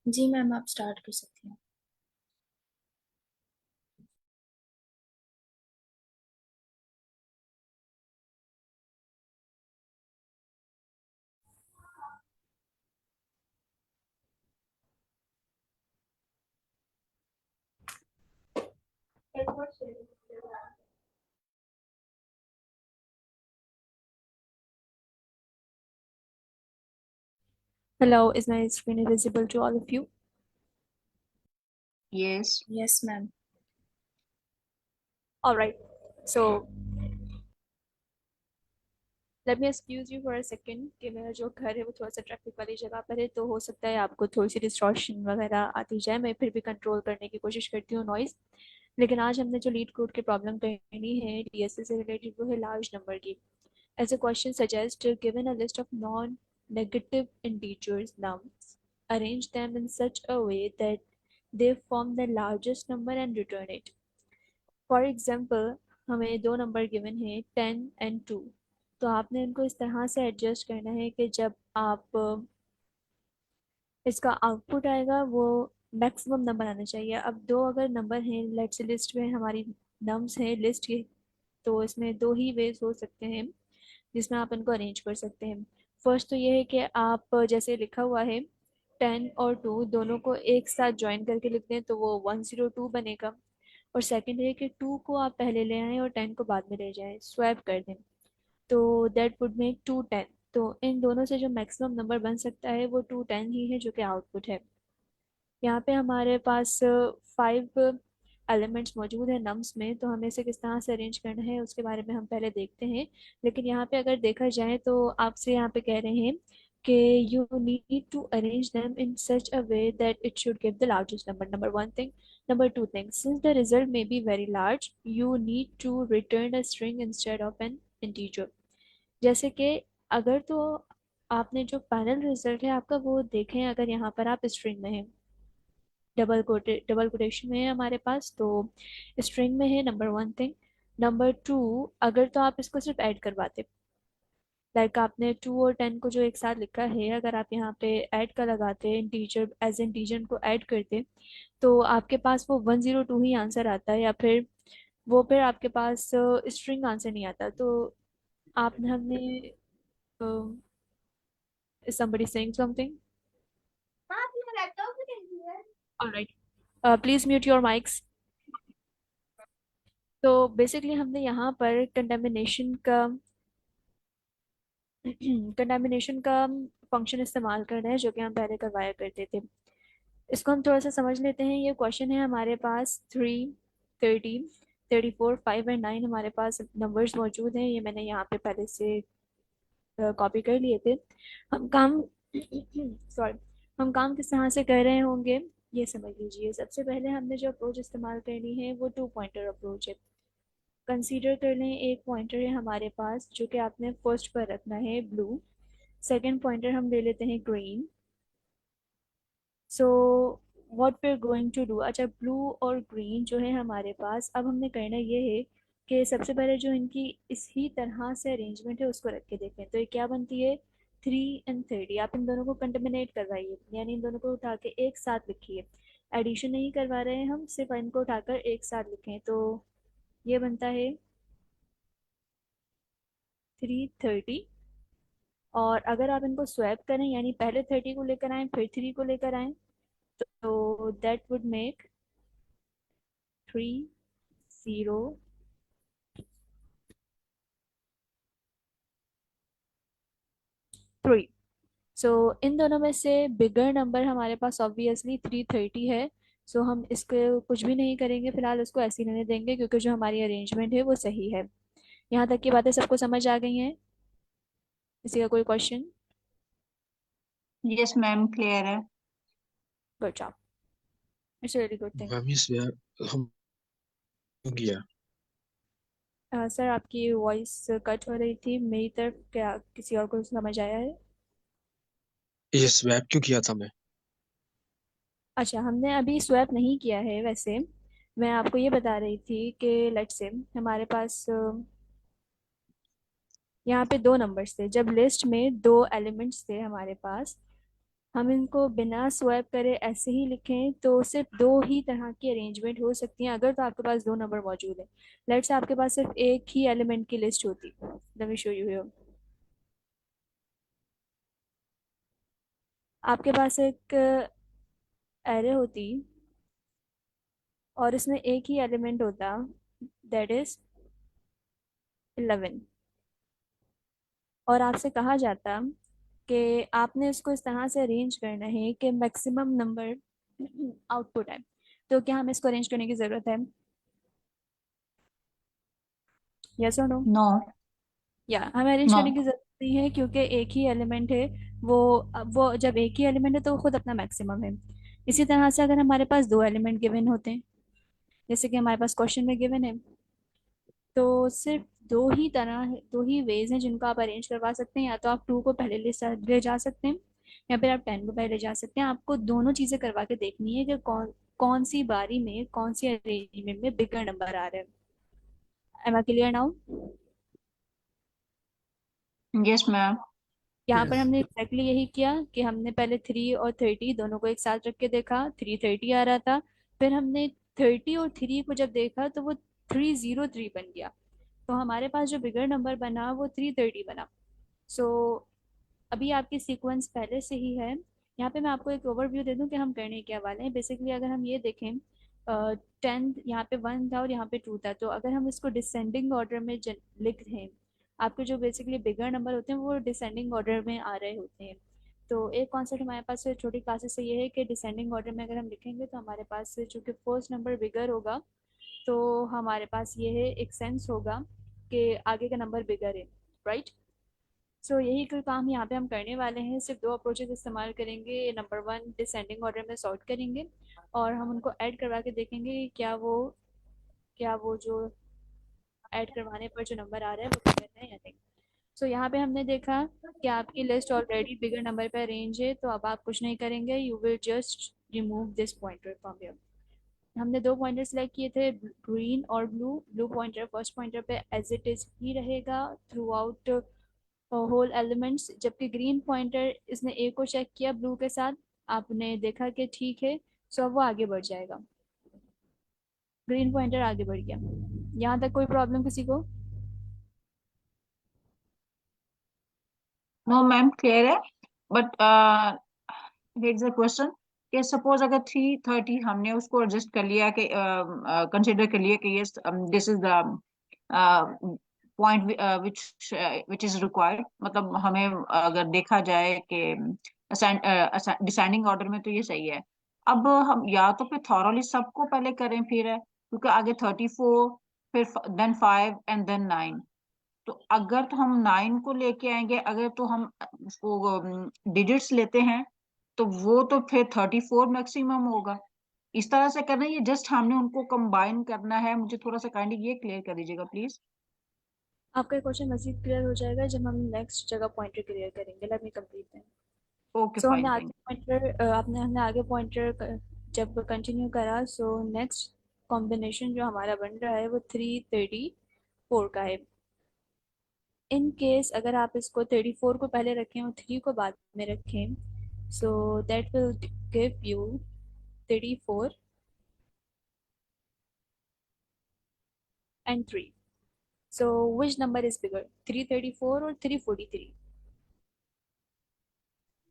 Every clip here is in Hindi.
जी मैम, आप स्टार्ट कर सकती हैं। Hello, is my screen visible to all of you? Yes. Yes ma'am. All right. So let me excuse you for a second कि मेरा जो घर है वो थोड़ा सा ट्रैफिक वाली जगह पर है, तो हो सकता है आपको थोड़ी सी डिस्टॉर्शन वगैरह आती जाए। मैं फिर भी कंट्रोल करने की कोशिश करती हूँ नॉइज़। लेकिन आज हमने जो लीड कोड की प्रॉब्लम करनी है डीएसए से रिलेटेड वो है लार्ज नंबर की। As a question suggests, given a list of non-negative integers nums, arrange them in such a way that they form the largest number and return it. For example हमें दो नंबर गिवन है 10 और 2। तो आपने इनको इस तरह से एडजस्ट करना है कि जब आप इसका आउटपुट आएगा वो मैक्सिमम नंबर आना चाहिए। अब दो अगर नंबर हैं, लेट्स से लिस्ट में हमारी नम्स हैं लिस्ट के, तो इसमें दो ही वेज हो सकते हैं जिसमें आप इनको अरेंज कर सकते हैं। फर्स्ट तो ये है कि आप जैसे लिखा हुआ है 10 और 2 दोनों को एक साथ ज्वाइन करके लिखते हैं तो वो 102 बनेगा। और सेकंड है कि 2 को आप पहले ले आएं और 10 को बाद में ले जाएं, स्वैप कर दें, तो दैट वुड मेक 210। तो इन दोनों से जो मैक्सिमम नंबर बन सकता है वो 210 ही है जो कि आउटपुट है। यहाँ पे हमारे पास 5 एलिमेंट्स मौजूद है नम्स में, तो हमें इसे किस तरह से अरेंज करना है उसके बारे में हम पहले देखते हैं। लेकिन यहाँ पे अगर देखा जाए तो आपसे यहाँ पे कह रहे हैं कि you need to arrange them in such a way that it should give the largest number, number one thing. Number two thing, since the result may be very large you need to return a string instead of an integer. जैसे कि अगर तो आपने जो फाइनल रिजल्ट है आपका वो देखें, अगर यहाँ पर आप स्ट्रिंग में हैं, डबल कोटेशन में है हमारे पास, तो स्ट्रिंग में है, number one thing. Number to, अगर तो आप इसको सिर्फ ऐड करवाते, लाइक आपने 2 और 10 को जो एक साथ लिखा है अगर आप यहाँ पे ऐड का लगाते इंटीजर एज इंटीजर को ऐड करते, तो आपके पास वो 102 ही आंसर आता है, या फिर वो फिर आपके पास स्ट्रिंग आंसर नहीं आता। तो आपने हमने is somebody saying something? All right. Please mute your mics. तो बेसिकली हमने यहाँ पर कंटेमिनेशन का कंटेमिनेशन का फंक्शन इस्तेमाल करना है जो कि हम पहले करवाया करते थे। इसको हम थोड़ा सा समझ लेते हैं। ये क्वेश्चन है हमारे पास 3, 13, 34, 5 और 9 हमारे पास नंबर्स मौजूद हैं। ये मैंने यहाँ पे पहले से कॉपी कर लिए थे। हम काम सॉरी, हम काम किस तरह से कर रहे होंगे ये समझ लीजिए। सबसे पहले हमने जो अप्रोच इस्तेमाल करनी है वो 2 पॉइंटर अप्रोच है। कंसीडर कर लें एक पॉइंटर है हमारे पास जो कि आपने फर्स्ट पर रखना है ब्लू, सेकंड पॉइंटर हम ले लेते हैं green. So what we are going to do, अच्छा ब्लू और ग्रीन जो है हमारे पास, अब हमने करना ये है कि सबसे पहले जो इनकी इसी तरह से अरेंजमेंट है उसको रख के देखें तो ये क्या बनती है 3 और 30। आप इन दोनों को कंटेमिनेट करवाइए, यानी इन दोनों को उठा के एक साथ लिखिए। एडिशन नहीं करवा रहे हैं हम, सिर्फ इनको उठाकर एक साथ लिखें तो ये बनता है 330। और अगर आप इनको स्वैप करें यानी पहले 30 को लेकर आए फिर 3 को लेकर आए, तो दैट वुड मेक 303। सो इन दोनों में से बिगर नंबर हमारे पास ऑब्वियसली 330 है। सो हम इसको कुछ भी नहीं करेंगे, फिलहाल इसको ऐसे ही रहने देंगे क्योंकि जो हमारी अरेंजमेंट है वो सही है। यहाँ तक की बातें सबको समझ आ गई हैं? किसी का कोई क्वेश्चन? यस मैम, क्लियर है। Good job, it's very good thing. Ma'am इस बार हम हो गया। सर आपकी वॉइस कट हो रही थी मेरी तरफ, क्या किसी और को समझ आया है? ये स्वैप क्यों किया था मैं? अच्छा, हमने अभी स्वैप नहीं किया है वैसे। मैं आपको ये बता रही थी कि लेट्स से हमारे पास यहाँ पे दो नंबर्स थे, जब लिस्ट में दो एलिमेंट्स थे हमारे पास, हम इनको बिना स्वैप करे ऐसे ही लिखें तो सिर्फ दो ही तरह की अरेंजमेंट हो सकती हैं अगर तो आपके पास दो नंबर मौजूद है। लेट्स से आपके पास सिर्फ एक ही एलिमेंट की लिस्ट होती। Let me show you here. आपके पास एक एरे होती और इसमें एक ही एलिमेंट होता, दैट इज 11। और आपसे कहा जाता कि आपने इसको इस तरह से अरेंज करना है कि मैक्सिमम नंबर आउटपुट है। तो क्या हमें इसको अरेंज करने की ज़रूरत है? यस और नो? नो। या हमें अरेंज नो। करने की ज़रूरत नहीं है क्योंकि एक ही एलिमेंट है। वो वो जब एक ही एलिमेंट है तो वो खुद अपना मैक्सिमम है। इसी तरह से अगर हमारे पास दो एलिमेंट गिवन होते हैं, जैसे कि हमारे पास क्वेश्चन में गिवन है, तो सिर्फ दो ही तरह है, दो ही वेज हैं जिनको आप अरेंज करवा सकते हैं। या तो आप 2 को पहले ले जा सकते हैं या फिर आप 10 को पहले ले जा सकते हैं। आपको दोनों चीज़ें करवा के देखनी है कि कौन कौन सी बारी में कौन सी अरेंजमेंट में बिगर नंबर आ रहे हैं। Am I clear now? Yes ma'am. यहाँ पर यस। हमने एग्जैक्टली यही किया कि हमने पहले 3 और 30 दोनों को एक साथ रख के देखा, 330 आ रहा था। फिर हमने 30 और 3 को जब देखा तो वो 303 बन गया। तो हमारे पास जो बिगर नंबर बना वो 330 बना। सो अभी आपकी सीक्वेंस पहले से ही है। यहाँ पे मैं आपको एक ओवरव्यू दे दूँ कि हम करने क्या वाले हैं। बेसिकली अगर हम ये देखें, 10 यहाँ पे 1 था और यहाँ पे 2 था, तो अगर हम इसको डिसेंडिंग ऑर्डर में लिख रहे हैं, आपके जो बेसिकली बिगर नंबर होते हैं वो डिसेंडिंग ऑर्डर में आ रहे होते हैं। तो एक कॉन्सेप्ट हमारे पास छोटी क्लासेस से ये है कि डिसेंडिंग ऑर्डर में अगर हम लिखेंगे तो हमारे पास चूँकि फर्स्ट नंबर बिगर होगा, तो हमारे पास ये है एक सेंस होगा कि आगे का नंबर बिगर है, राइट? सो यही कोई काम यहाँ पे हम करने वाले हैं। सिर्फ दो अप्रोचेस इस्तेमाल करेंगे। नंबर 1 डिसेंडिंग ऑर्डर में सॉर्ट करेंगे और हम उनको ऐड करवा के देखेंगे कि क्या वो जो ऐड करवाने पर जो नंबर आ रहा है वो बिगर है या नहीं। सो यहाँ पे हमने देखा कि आपकी लिस्ट ऑलरेडी बिगर नंबर पे अरेंज है, तो अब आप कुछ नहीं करेंगे, you will just remove this pointer from here. हमने दो पॉइंटर सेलेक्ट किए थे, ग्रीन और blue. Blue pointer first pointer पे एज इट इज ही रहेगा थ्रू आउट होल एलिमेंट्स, जबकि ग्रीन पॉइंटर इसने ए को चेक किया ब्लू के साथ, आपने देखा कि ठीक है, सो अब वो आगे बढ़ जाएगा। ग्रीन पॉइंटर आगे बढ़ गया। यहाँ तक कोई प्रॉब्लम किसी को? नो मैम, क्लियर है। बट हियर्स द क्वेश्चन कि सपोज अगर 330 हमने उसको एडजस्ट कर लिया कि कंसिडर कर लिया कि yes this is the point which is required, मतलब हमें अगर देखा जाए कि डिसेंडिंग ऑर्डर में तो ये सही है। अब हम या तो फिर थॉरली सबको पहले करें फिर है, क्योंकि आगे 34, फिर देन 5 एंड देन 9। तो अगर तो हम 9 को लेके आएंगे, अगर तो हम उसको डिजिट्स लेते हैं, तो वो तो फिर 34 मैक्सिमम होगा। इस तरह से करना है, ये जस्ट हमने उनको कंबाइन करना है? मुझे थोड़ा सा काइंडली ये क्लियर कर दीजिएगा प्लीज। आपका क्वेश्चन मजीद क्लियर हो जाएगा जब हम नेक्स्ट जगह पॉइंटर क्लियर करेंगे। Let me complete that. Okay so हमने फाइन आगे फाइन। पॉइंटर आपने हमने आगे पॉइंटर जब कंटिन्यू करा, सो नेक्स्ट कॉम्बिनेशन जो हमारा बन रहा है वो 334 का है। इन केस अगर आप इसको 34 को पहले रखें और 3 को बाद में रखें, so that will give you 34 and 3. So which number is bigger, 334 or 343?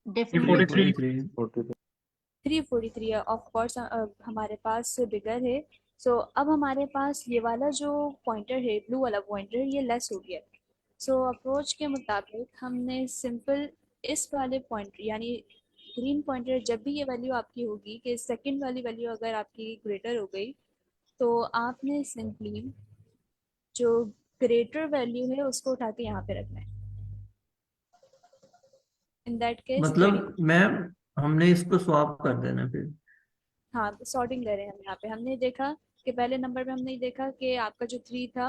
343। 43। 343 of course हमारे पास बिगर है। सो अब हमारे पास ये वाला जो पॉइंटर है, ब्लू वाला पॉइंटर, ये लेस हो गया। सो अप्रोच के मुताबिक हमने सिंपल इस वाले पॉइंटर यानी ग्रीन पॉइंटर, जब भी ये वैल्यू आपकी होगी कि सेकंड वाली वैल्यू अगर आपकी ग्रेटर हो गई, तो आपने सिंपली जो ग्रेटर वैल्यू है उसको उठा के यहाँ पे रखना है। In that case 30। मतलब मैम हमने इसको स्वैप कर देना फिर। हाँ, सॉर्टिंग ले रहे हैं हम यहाँ पे। हमने देखा कि पहले नंबर पे हमने देखा कि आपका जो 3 था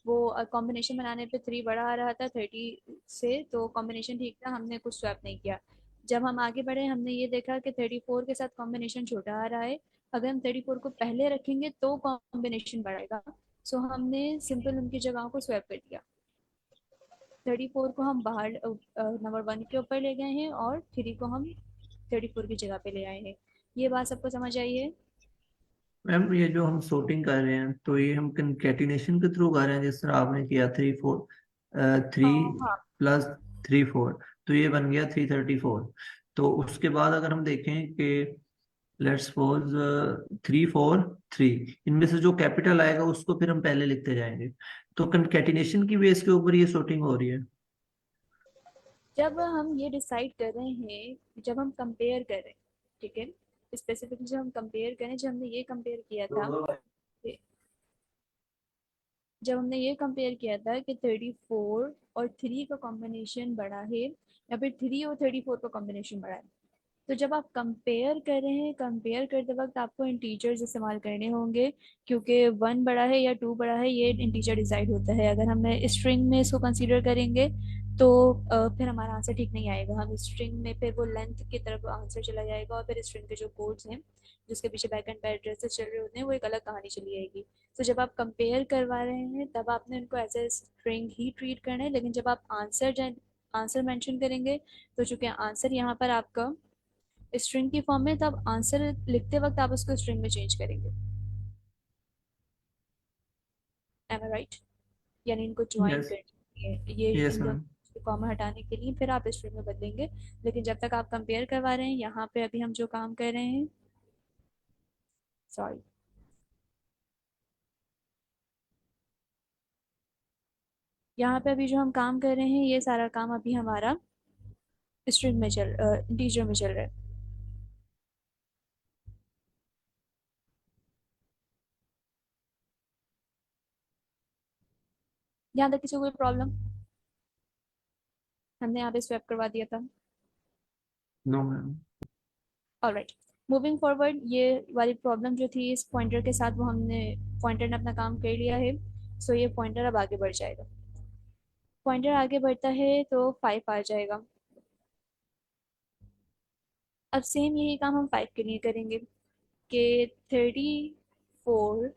वो कॉम्बिनेशन बनाने पे 3 बड़ा आ रहा था 30 से, तो कॉम्बिनेशन ठीक था, हमने कुछ स्वैप नहीं किया। जब हम आगे बढ़े हमने ये देखा कि 34 के साथ कॉम्बिनेशन छोटा आ रहा है, अगर हम 34 को पहले रखेंगे तो कॉम्बिनेशन बढ़ेगा। सो हमने सिंपल उनकी जगहों को स्वैप कर दिया। 34 को हम बाहर नंबर 1 के ऊपर ले गए हैं और 3 को हम 34 की जगह पे ले आए हैं। ये बात सबको समझ आई है? मैम ये जो हम sorting कर रहे हैं तो ये हम कंकेटिनेशन के थ्रू कर रहे हैं, जिस तरह आपने किया 3 4 3 हाँ, +3 4, तो ये बन गया 334। तो उसके बाद अगर हम देखें कि लेट्स सपोज 3 4 3, इनमें से जो कैपिटल आएगा उसको फिर हम पहले लिखते जाएंगे। तो कंकेटिनेशन की बेस के ऊपर ये sorting हो रही है। जब हम ये डिसाइड कर रहे हैं, जब हम कंपेयर कर रहे हैं, ठीक है, स्पेसिफिकली जब हम कंपेयर करें, जब हमने ये कंपेयर किया था, जब हमने ये कंपेयर किया था कि 34 और 3 का कॉम्बिनेशन बड़ा है या फिर 3 और 34 का कॉम्बिनेशन बड़ा है, तो जब आप कंपेयर कर रहे हैं, कंपेयर करते वक्त आपको इंटीजर्स इस्तेमाल करने होंगे, क्योंकि 1 बड़ा है या 2 बड़ा है ये इंटीजर डिसाइड होता है। अगर हमें स्ट्रिंग में इसको कंसीडर करेंगे तो फिर हमारा आंसर ठीक नहीं आएगा। हम स्ट्रिंग में फिर वो लेंथ की तरफ आंसर चला जाएगा और फिर स्ट्रिंग के जो कोड्स हैं जिसके पीछे बैक एंड पे एड्रेसेस चल रहे होते हैं वो एक अलग कहानी चली आएगी। तो जब आप कंपेयर करवा रहे हैं तब आपने उनको एज ए स्ट्रिंग ही ट्रीट करना है, लेकिन जब आप आंसर मेंशन करेंगे तो चूंकि आंसर यहाँ पर आपका स्ट्रिंग की फॉर्म में, तब आंसर लिखते वक्त आप उसको स्ट्रिंग में चेंज करेंगे। एम आई राइट? यानी इनको ज्वाइन यस, करनी है, ये यस इन मैम। दोनों कॉमा हटाने के लिए फिर आप स्ट्रिंग में बदलेंगे। लेकिन जब तक आप कंपेयर करवा रहे हैं, यहाँ पे अभी हम जो काम कर रहे हैं, सॉरी, यहाँ पे अभी जो हम काम कर रहे हैं ये सारा काम अभी हमारा स्ट्रिंग में इंटीजर में चल रहा है। यहाँ तक किसी को कोई प्रॉब्लम? हमने यहाँ पे स्वैप करवा दिया था। No ma'am. Alright, moving forward, ये वाली प्रॉब्लम जो थी इस पॉइंटर के साथ वो हमने, पॉइंटर ने अपना काम कर लिया है। सो ये पॉइंटर अब आगे बढ़ जाएगा। पॉइंटर आगे बढ़ता है तो 5 आ जाएगा। अब सेम यही काम हम 5 के लिए करेंगे कि 34,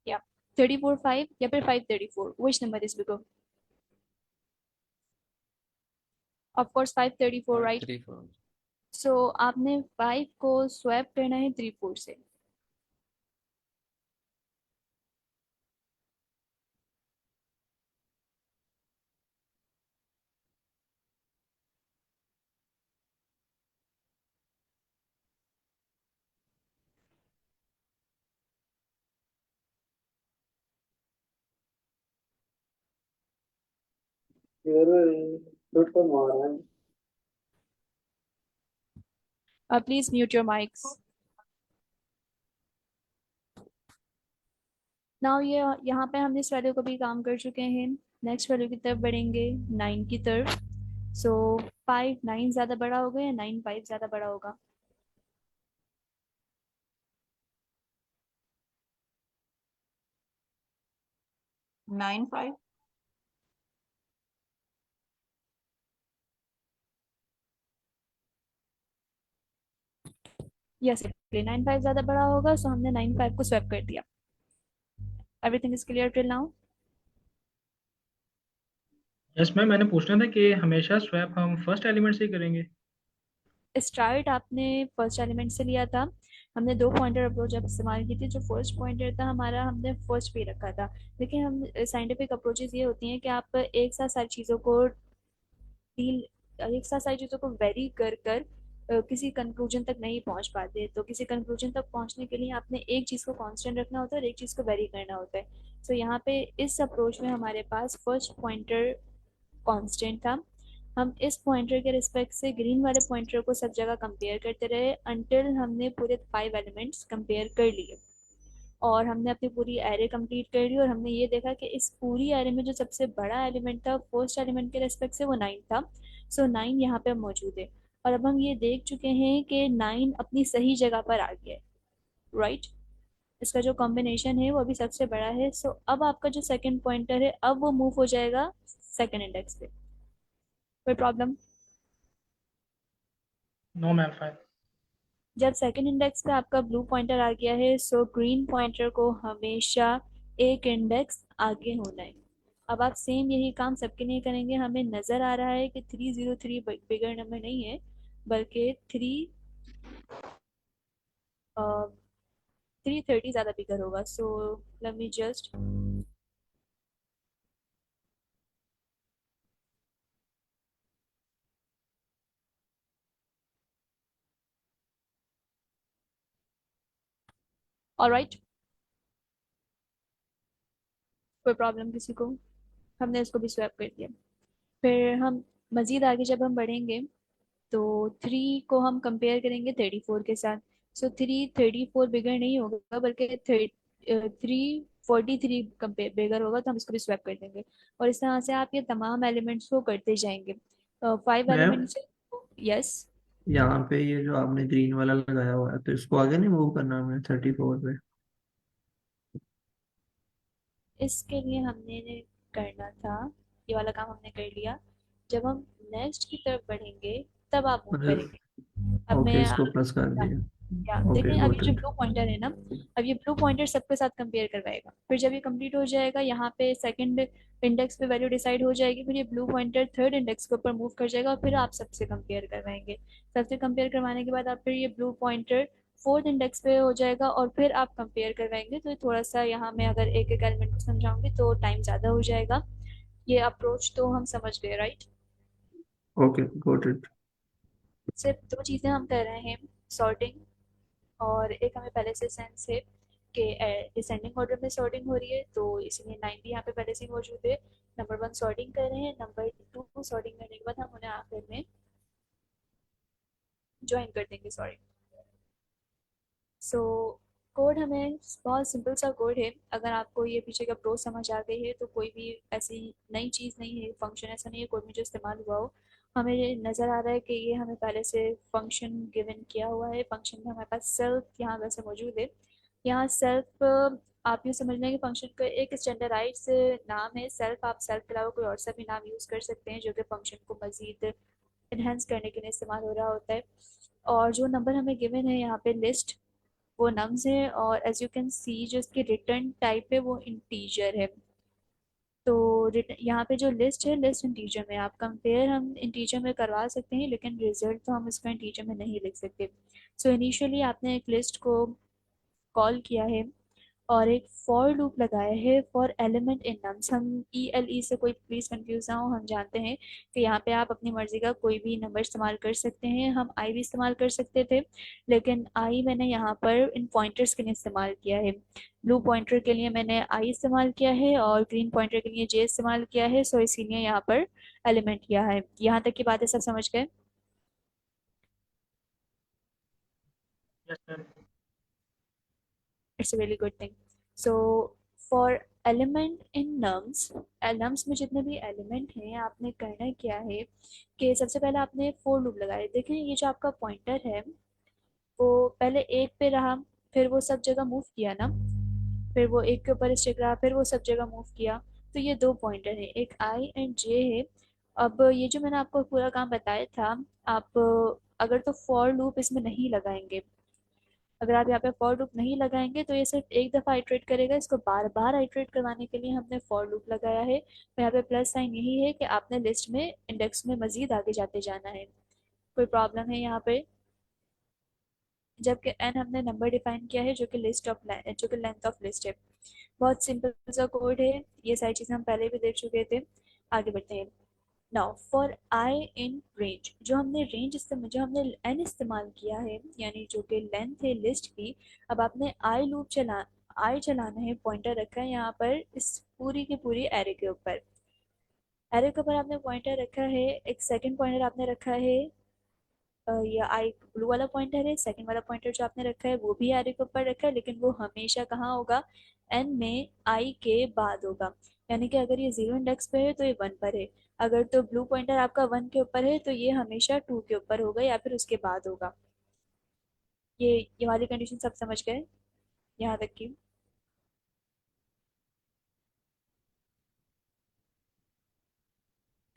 या 34 5 या फिर 5 34, which number is bigger? Of course 5 34, right? 34। सो आपने 5 को स्वैप करना है 34 से। Please mute your mics. Now ये यहाँ पे हम इस वैल्यू को भी काम कर चुके हैं। नेक्स्ट वैल्यू की तरफ बढ़ेंगे, 9 की तरफ। सो 5 9 ज़्यादा बड़ा होगा या 9 5 ज़्यादा बड़ा होगा? 9 5। यस, 9 5 ज़्यादा बड़ा होगा, सो हमने 9 5 को स्वैप कर दिया। Everything is clear till now? Yes ma'am, मैंने पूछना था कि हमेशा स्वैप हम फर्स्ट एलिमेंट से ही करेंगे? स्टार्ट आपने फर्स्ट एलिमेंट से लिया था। हमने 2 पॉइंटर अप्रोच अब इस्तेमाल की थी। जो फर्स्ट पॉइंटर था हमारा, हमने फर्स्ट पे रखा था। लेकिन हम साइंटिफिक अप्रोचेस ये होती हैं कि आप एक साथ सारी चीज़ों को डील, एक साथ सारी चीज़ों को वेरी कर कर किसी कंक्लूजन तक नहीं पहुंच पाते। तो किसी कंक्लूजन तक पहुंचने के लिए आपने एक चीज़ को कांस्टेंट रखना होता है और एक चीज़ को वेरी करना होता है। सो यहाँ पे इस अप्रोच में हमारे पास फर्स्ट पॉइंटर कांस्टेंट था। हम इस पॉइंटर के रिस्पेक्ट से ग्रीन वाले पॉइंटर को सब जगह कंपेयर करते रहे अंटिल हमने पूरे 5 एलिमेंट्स कंपेयर कर लिए और हमने अपनी पूरी एरे कंप्लीट कर ली। और हमने ये देखा कि इस पूरी एरे में जो सबसे बड़ा एलिमेंट था फर्स्ट एलिमेंट के रेस्पेक्ट से वो 9 था। सो 9 यहाँ पे मौजूद है। और अब हम ये देख चुके हैं कि 9 अपनी सही जगह पर आ गया है, राइट? इसका जो कॉम्बिनेशन है वो अभी सबसे बड़ा है। सो अब आपका जो सेकंड पॉइंटर है अब वो मूव हो जाएगा सेकंड इंडेक्स पे। कोई प्रॉब्लम? No ma'am, fine. जब सेकंड इंडेक्स पे आपका ब्लू पॉइंटर आ गया है, सो ग्रीन पॉइंटर को हमेशा एक इंडेक्स आगे होना है। अब आप सेम यही काम सबके लिए करेंगे। हमें नज़र आ रहा है कि 303 बिगर नंबर नहीं है, बल्कि 330 ज़्यादा बिगर होगा। So let me just alright, कोई प्रॉब्लम किसी को? हमने इसको भी स्वैप कर दिया। फिर हम मज़ीद आगे जब हम बढ़ेंगे तो 3 को हम कंपेयर करेंगे 34 के साथ। सो 334 बिगर नहीं होगा, बल्कि 343 कंपेयर बिगर होगा, तो हम इसको भी स्वैप कर देंगे। और इस तरह से आप ये तमाम एलिमेंट्स को करते जाएंगे। 5 मैम एलिमेंट्स। यस। यहाँ पे ये जो आपने ग्रीन वाला लगाया हुआ है, तो इसको आगे नहीं मूव करना हमें 34 पे? इसके लिए हमने करना था, ये वाला काम हमने कर लिया। जब हम नेक्स्ट की तरफ बढ़ेंगे तब आप मूव मतलब करेंगे। अब ओके, मैं इसको प्लस कर दिया। या ओके देखें, अब ये गॉट जो इट। ब्लू पॉइंटर है ना, अब ये ब्लू पॉइंटर सबके साथ कंपेयर करवाएगा। फिर जब ये कंप्लीट हो जाएगा, यहाँ पे सेकंड इंडेक्स पे वैल्यू डिसाइड हो जाएगी, फिर ये ब्लू पॉइंटर थर्ड इंडेक्स के ऊपर मूव कर जाएगा और फिर आप सबसे कंपेयर करवाएंगे। सबसे कंपेयर करवाने के बाद आप फिर ये ब्लू पॉइंटर फोर्थ इंडेक्स पे हो जाएगा और फिर आप कंपेयर करवाएंगे। तो थोड़ा सा यहाँ मैं अगर एक एक एलिमेंट को समझाऊंगी तो टाइम ज़्यादा हो जाएगा। ये अप्रोच तो हम समझ गए, राइट? Okay got it. सिर्फ दो चीज़ें हम कर रहे हैं, सॉर्टिंग, और एक हमें पहले से सेंस है कि डिसेंडिंग ऑर्डर में सॉर्टिंग हो रही है, तो इसलिए 90 यहाँ पे पहले से ही मौजूद है। नंबर 1 सॉर्टिंग कर रहे हैं, नंबर 2 सॉर्टिंग करने के बाद हम उन्हें आखिर में ज्वाइन कर देंगे, सॉरी। सो कोड हमें बहुत सिंपल सा कोड है। अगर आपको ये पीछे का प्रो समझ आ गई है तो कोई भी ऐसी नई चीज़ नहीं है, फंक्शन ऐसा नहीं है कोड में जो इस्तेमाल हुआ हो। हमें ये नज़र आ रहा है कि ये हमें पहले से फंक्शन गिवन किया हुआ है। फंक्शन में हमारे पास सेल्फ यहाँ वैसे मौजूद है। यहाँ सेल्फ, आप यूँ समझ लें कि फंक्शन का एक स्टैंडर्डाइज नाम है सेल्फ। आप सेल्फ के अलावा कोई और सा भी नाम यूज़ कर सकते हैं जो कि फंक्शन को मज़ीद इन्हेंस करने के लिए इस्तेमाल हो रहा होता है। और जो नंबर हमें गिवन है यहाँ पे लिस्ट, वो नम्स है, और एज यू कैन सी जो इसकी रिटर्न टाइप है वो इंटीजर है। तो यहाँ पे जो लिस्ट है, लिस्ट इंटीजर में, आप कंपेयर हम इंटीजर में करवा सकते हैं, लेकिन रिजल्ट तो हम इसका इंटीजर में नहीं लिख सकते। सो इनिशियली आपने एक लिस्ट को कॉल किया है और एक फॉर लूप लगाया है फॉर एलिमेंट इन नम्स। हम ई एल ई से कोई प्लीज़ कंफ्यूज ना हो, हम जानते हैं कि यहाँ पे आप अपनी मर्जी का कोई भी नंबर इस्तेमाल कर सकते हैं। हम आई भी इस्तेमाल कर सकते थे, लेकिन आई मैंने यहाँ पर इन पॉइंटर्स के लिए इस्तेमाल किया है। ब्लू पॉइंटर के लिए मैंने आई इस्तेमाल किया है और ग्रीन पॉइंटर के लिए जे इस्तेमाल किया है। सो इसीलिए यहाँ पर एलिमेंट किया है। यहाँ तक की बातें सब समझ गए? Yes sir. It's a very good thing. So for element in nums, nums में जितने भी एलिमेंट हैं, आपने करना क्या है कि सबसे पहले आपने फोर लूप लगाए। देखें, ये जो आपका पॉइंटर है वो पहले एक पे रहा, फिर वो सब जगह मूव किया ना, फिर वो एक के ऊपर स्टिक रहा, फिर वो सब जगह मूव किया। तो ये दो पॉइंटर है, एक आई एंड जे है। अब ये जो मैंने आपको पूरा काम बताया था, आप अगर तो फॉर लूप इसमें नहीं लगाएंगे, अगर आप यहाँ पे फॉर लूप नहीं लगाएंगे तो ये सिर्फ एक दफ़ा आइट्रेट करेगा। इसको बार बार आइट्रेट करवाने के लिए हमने फॉर लूप लगाया है। तो यहाँ पे प्लस साइन यही है कि आपने लिस्ट में इंडेक्स में मजीद आगे जाते जाना है। कोई प्रॉब्लम है यहाँ पे? जबकि एन हमने नंबर डिफाइन किया है जो कि लिस्ट ऑफ जो कि लेंथ ऑफ लिस्ट है। बहुत सिंपल सा कोड है, ये सारी चीज़ें हम पहले भी देख चुके थे। आगे बढ़ते हैं। Now for I in range, जो हमने रेंज इस्तेमाल, जो हमने एन इस्तेमाल किया है, यानी जो कि लेंथ है लिस्ट की। अब आपने आई चलाना है, पॉइंटर रखा है यहाँ पर इस पूरी की पूरी एरे के ऊपर। एरे के ऊपर आपने पॉइंटर रखा है, एक सेकंड पॉइंटर आपने रखा है, ये आई ब्लू वाला पॉइंटर है। सेकंड वाला पॉइंटर जो आपने रखा है वो भी एरे के ऊपर रखा है, लेकिन वो हमेशा कहाँ होगा? एन में आई के बाद होगा। यानी कि अगर ये जीरो इंडेक्स पे है तो ये वन पर है, अगर तो ब्लू पॉइंटर आपका वन के ऊपर है तो ये हमेशा टू के ऊपर होगा या फिर उसके बाद होगा। ये ये वाली कंडीशन सब समझ गए यहाँ तक की?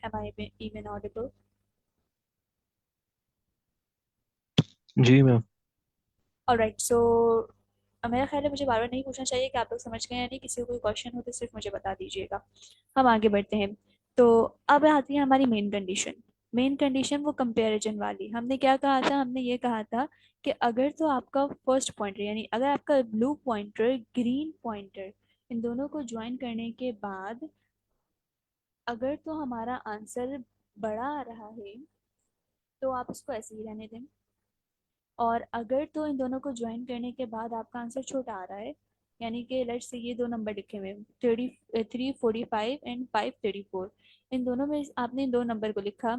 Am I even audible? जी मैम। ऑलराइट, सो मेरा ख्याल है मुझे बार बार नहीं पूछना चाहिए कि आप लोग समझ गए या नहीं। किसी को कोई क्वेश्चन हो तो सिर्फ मुझे बता दीजिएगा। हम आगे बढ़ते हैं। तो अब आती है हमारी मेन कंडीशन। मेन कंडीशन वो कंपैरिजन वाली। हमने क्या कहा था? हमने ये कहा था कि अगर तो आपका फर्स्ट पॉइंटर यानी अगर आपका ब्लू पॉइंटर ग्रीन पॉइंटर इन दोनों को ज्वाइन करने के बाद अगर तो हमारा आंसर बड़ा आ रहा है तो आप उसको ऐसे ही रहने दें, और अगर तो इन दोनों को ज्वाइन करने के बाद आपका आंसर छोटा आ रहा है, यानी कि लेट्स से ये दो नंबर लिखे हुए हैं 345 एंड 534, इन दोनों में आपने इन दो नंबर को लिखा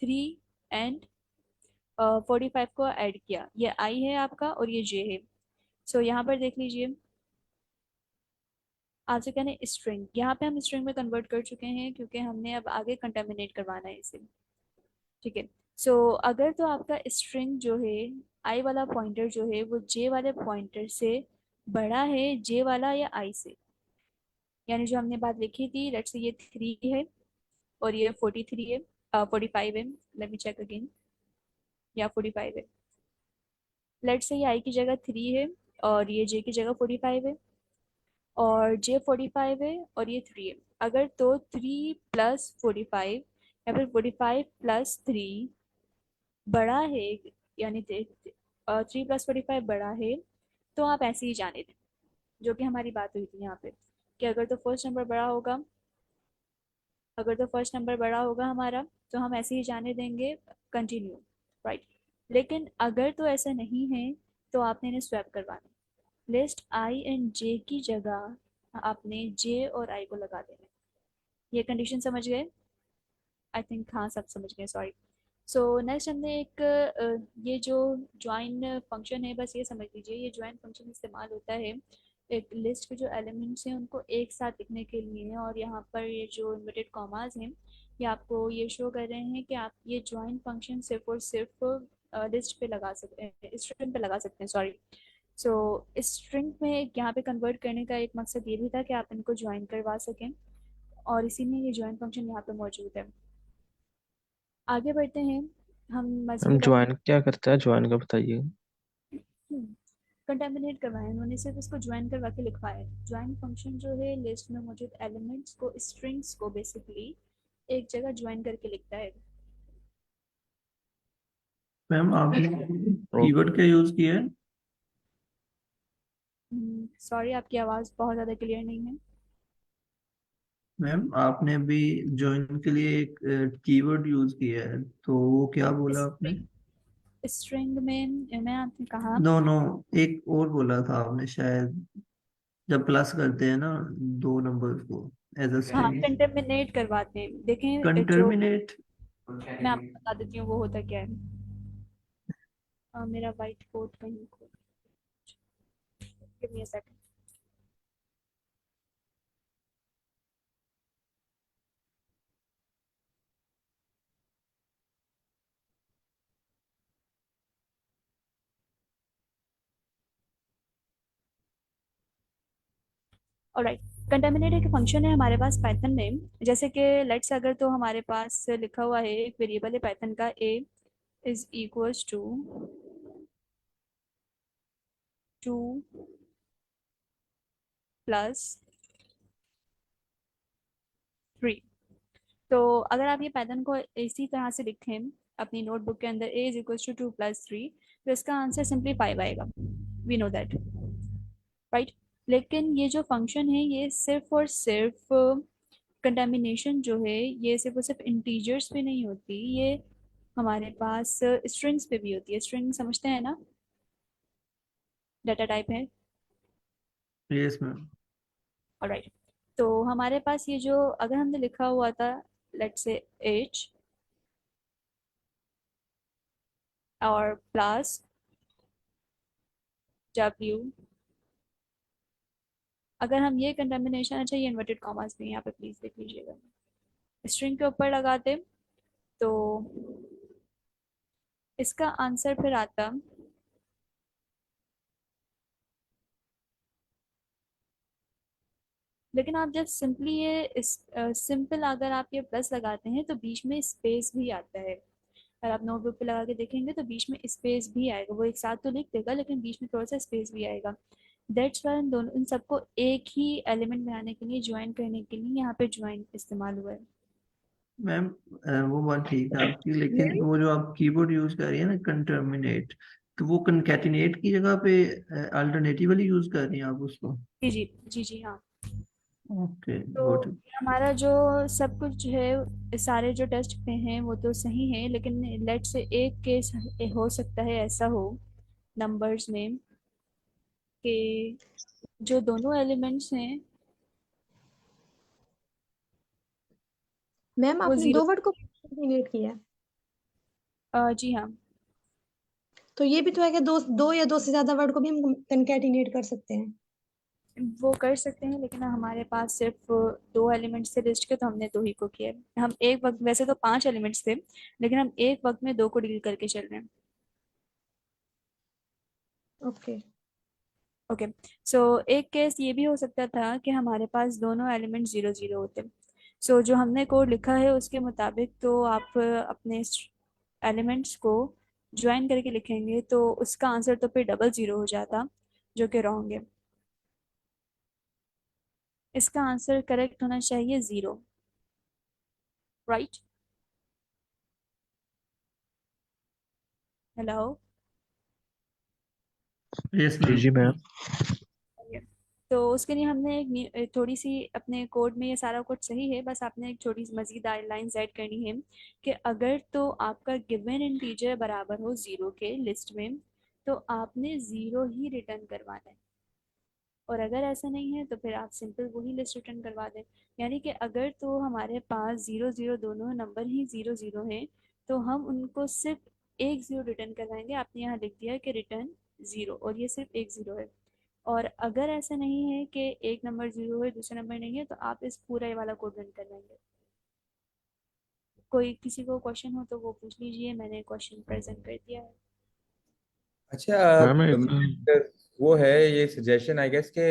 3 एंड 45 को ऐड किया, ये आई है आपका और ये जे है। सो यहाँ पर देख लीजिए, आपसे कहने स्ट्रिंग, यहाँ पे हम स्ट्रिंग में कन्वर्ट कर चुके हैं क्योंकि हमने अब आगे कंटेमिनेट करवाना है इसे। ठीक है, सो अगर तो आपका स्ट्रिंग जो है आई वाला पॉइंटर जो है वो जे वाले पॉइंटर से बड़ा है, जे वाला या आई से, यानी जो हमने बात लिखी थी लेट्स से ये 3 है और ये 43 है, 45 है, लेट मी चेक अगेन, या 45 है। लेट्स से ये आई की जगह 3 है और ये जे की जगह 45 है, और जे 45 है और ये 3 है। अगर तो 3 + 45 या फिर 45 + 3 बड़ा है, यानी 3 + 45 बड़ा है, तो आप ऐसे ही जाने दें, जो कि हमारी बात हुई थी यहाँ पे कि अगर तो फर्स्ट नंबर बड़ा होगा, अगर तो फर्स्ट नंबर बड़ा होगा हमारा तो हम ऐसे ही जाने देंगे कंटिन्यू, राइट। लेकिन अगर तो ऐसा नहीं है तो आपने इन्हें स्वैप करवाना है। लिस्ट आई एंड जे की जगह आपने जे और आई को लगा देना है। ये कंडीशन समझ गए? आई थिंक हाँ, सब समझ गए, सॉरी। सो नेक्स्ट हमने एक ये जो ज्वाइन फंक्शन है, बस ये समझ लीजिए, ये ज्वाइन फंक्शन इस्तेमाल होता है एक लिस्ट के जो एलिमेंट्स हैं उनको एक साथ लिखने के लिए, और यहाँ पर ये जो इन्वर्टेड कॉमास हैं ये आपको ये शो कर रहे हैं कि आप ये ज्वाइन फंक्शन सिर्फ और सिर्फ लिस्ट पे लगा सकते हैं, स्ट्रिंग पे लगा सकते हैं, सॉरी। सो स्ट्रिंग में यहाँ पे कन्वर्ट करने का एक मकसद ये भी था कि आप इनको ज्वाइन करवा सकें, और इसी में ये ज्वाइन फंक्शन यहाँ पे मौजूद है। आगे बढ़ते हैं हम हम मजीद ज्वाइन क्या करता है, ज्वाइन का बताइए। कंटेमिनेट करवाया, उन्होंने सिर्फ इसको ज्वाइन करवा के लिखवाया है। ज्वाइन फंक्शन जो है लिस्ट में मौजूद एलिमेंट्स को, स्ट्रिंग्स को बेसिकली एक जगह ज्वाइन करके लिखता है। मैम आपने ओ, कीवर्ड क्या यूज किया है? सॉरी, आपकी आवाज़ बहुत ज़्यादा क्लियर नहीं है। मैम आपने भी ज्वाइन के लिए एक कीवर्ड यूज किया है, तो वो क्या बोला आपने? स्ट्रिंग, स्ट्रिंग में मैं आपने कहा, नो नो, एक और बोला था आपने शायद, जब प्लस करते हैं ना दो नंबर को एज अ हाँ, स्ट्रिंग। कंटेमिनेट करवाते हैं। देखें जो कंटर्मिनेट। मैं आपको बता देती हूँ वो होता क्या है। मेरा वाइट बोर्ड कहीं को, give me a second. Alright, contaminate एक फंक्शन है हमारे पास पाइथन में। जैसे कि लेट्स अगर तो हमारे पास लिखा हुआ है एक वेरिएबल है पाइथन का a इज इक्वल्स टू 2 + 3। तो अगर आप ये पैटर्न को इसी तरह से लिखें अपनी नोटबुक के अंदर a इज इक्वल्स टू 2 + 3, तो इसका आंसर सिंपली 5 आएगा। We know that, right. लेकिन ये जो फंक्शन है ये सिर्फ और सिर्फ कंटेमिनेशन जो है ये सिर्फ और सिर्फ इंटीजर्स पे नहीं होती, ये हमारे पास स्ट्रिंग्स पे भी होती है। स्ट्रिंग समझते हैं ना, डाटा टाइप है। Yes ma'am. ऑलराइट, तो हमारे पास ये जो अगर हमने लिखा हुआ था लेट्स से h और प्लस w, अगर हम ये कंटेमिनेशन, अच्छा ये इन्वर्टेड कॉमास भी यहाँ पे प्लीज देख लीजिएगा, स्ट्रिंग के ऊपर लगाते तो इसका आंसर फिर आता, लेकिन आप जब सिंपली ये सिंपल अगर आप ये प्लस लगाते हैं तो बीच में स्पेस भी आता है। और आप नोटबुक पे लगा के देखेंगे तो बीच में स्पेस भी आएगा, वो एक साथ तो लिख देगा लेकिन बीच में थोड़ा सा स्पेस भी आएगा। दैट्स वाई दोनों इन सबको एक ही एलिमेंट बनाने के लिए, ज्वाइन करने के लिए यहाँ पे ज्वाइन इस्तेमाल हुआ है। मैम वो बात ठीक है आपकी, लेकिन वो जो आप कीबोर्ड यूज कर रही है ना कंटर्मिनेट, तो वो कंकैटिनेट की जगह पे अल्टरनेटिवली यूज कर रही हैं आप उसको? जी जी जी जी हाँ। ओके तो गुड। हमारा जो सब कुछ है, सारे जो टेस्ट पे हैं वो तो सही है, लेकिन लेट से एक केस हो सकता है ऐसा हो नंबर्स में कि जो दोनों एलिमेंट्स हैं मैम वो आपने जीरो। 2 वर्ड को कंकेटिनेट किया है, जी हाँ। तो ये भी तो है कि दो या दो से ज्यादा वर्ड को भी हम कंकेटिनेट कर सकते हैं। वो कर सकते हैं लेकिन हमारे पास सिर्फ दो एलिमेंट्स थे लिस्ट के, तो हमने दो ही को किया है। हम एक वक्त, वैसे तो पांच एलिमेंट्स थे लेकिन हम एक वक्त में दो को डील करके चल रहे हैं। ओके। ओके। सो एक केस ये भी हो सकता था कि हमारे पास दोनों एलिमेंट जीरो जीरो होते। सो जो हमने कोड लिखा है उसके मुताबिक तो आप अपने एलिमेंट्स को ज्वाइन करके लिखेंगे तो उसका आंसर तो फिर डबल जीरो हो जाता, जो कि रॉन्ग है। इसका आंसर करेक्ट होना चाहिए जीरो, राइट? हेलो। यस जी मैम। जी मैम। तो उसके लिए हमने थोड़ी सी अपने कोड में, ये सारा कोड सही है, बस आपने एक छोटी सी मजीद लाइंस ऐड करनी है कि अगर तो आपका गिवन इंटीजर बराबर हो जीरो के लिस्ट में तो आपने जीरो ही रिटर्न करवाना है, और अगर ऐसा नहीं है तो फिर आप सिंपल वही लिस्ट रिटर्न करवा दें। यानी कि अगर तो हमारे पास जीरो जीरो दोनों नंबर ही जीरो जीरो हैं तो हम उनको सिर्फ एक जीरो रिटर्न करवाएंगे। आपने यहाँ लिख दिया है कि रिटर्न जीरो, और ये सिर्फ एक जीरो है। और अगर ऐसा नहीं है कि एक नंबर जीरो है दूसरा नंबर नहीं है तो आप इस पूरा ये वाला कोड रन करवाएंगे। कोई किसी को क्वेश्चन हो तो वो पूछ लीजिए, मैंने क्वेश्चन प्रेजेंट कर दिया है। अच्छा मैम एक वो है ये सजेशन आई गेस के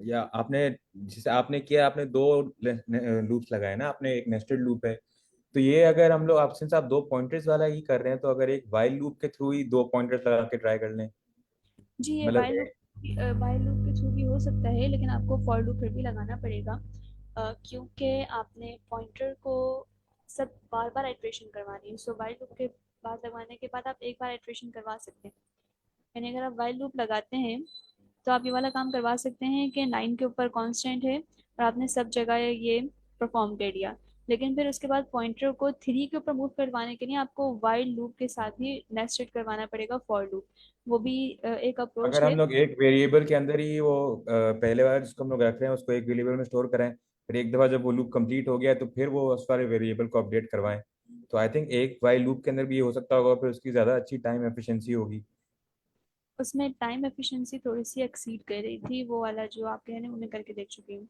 या आपने जिसे आपने किया आपने दो लूप्स लगाए ना, आपने एक नेस्टेड लूप है। तो ये अगर हम लोग आप सिंस आप दो पॉइंटर्स वाला ही कर रहे हैं तो अगर एक वाइल लूप के थ्रू ही दो पॉइंटर्स लगा के ट्राई कर लें। जी ये मतलब वाइल लूप के थ्रू भी हो सकता है लेकिन आपको फॉर लूप फिर भी लगाना पड़ेगा, क्योंकि आपने पॉइंटर को सब बार बार आइट्रेशन करवानी है। सो वाइल लूप के बाद लगवाने के बाद आप एक बार आइट्रेशन करवा सकते हैं। यानी अगर आप वाइल लूप लगाते हैं तो आप ये वाला काम करवा सकते हैं कि 9 के ऊपर कांस्टेंट है और आपने सब जगह ये परफॉर्म कर दिया, लेकिन फिर उसके बाद पॉइंटर को 3 के ऊपर मूव करवाने के लिए आपको वाइल लूप के साथ ही नेस्टेड करवाना पड़ेगा फॉर लूप। वो भी एक अप्रोच अगर हम है। लोग एक वेरिएबल के अंदर ही वो पहले वाला जिसको हम लोग रख रहे हैं उसको एक वेरिएबल में स्टोर करें, फिर एक दफा जब वो लूप कंप्लीट हो गया तो फिर वो उस वाले वेरिएबल को अपडेट करवाएं, तो आई थिंक एक वाइल लूप के अंदर भी ये हो सकता होगा, फिर उसकी ज्यादा अच्छी टाइम एफिशिएंसी होगी। उसमें टाइम एफिशिएंसी थोड़ी सी एक्सीड कर रही थी, वो वाला जो आप कह रहे हैं वो मैं करके देख चुकी हूँ।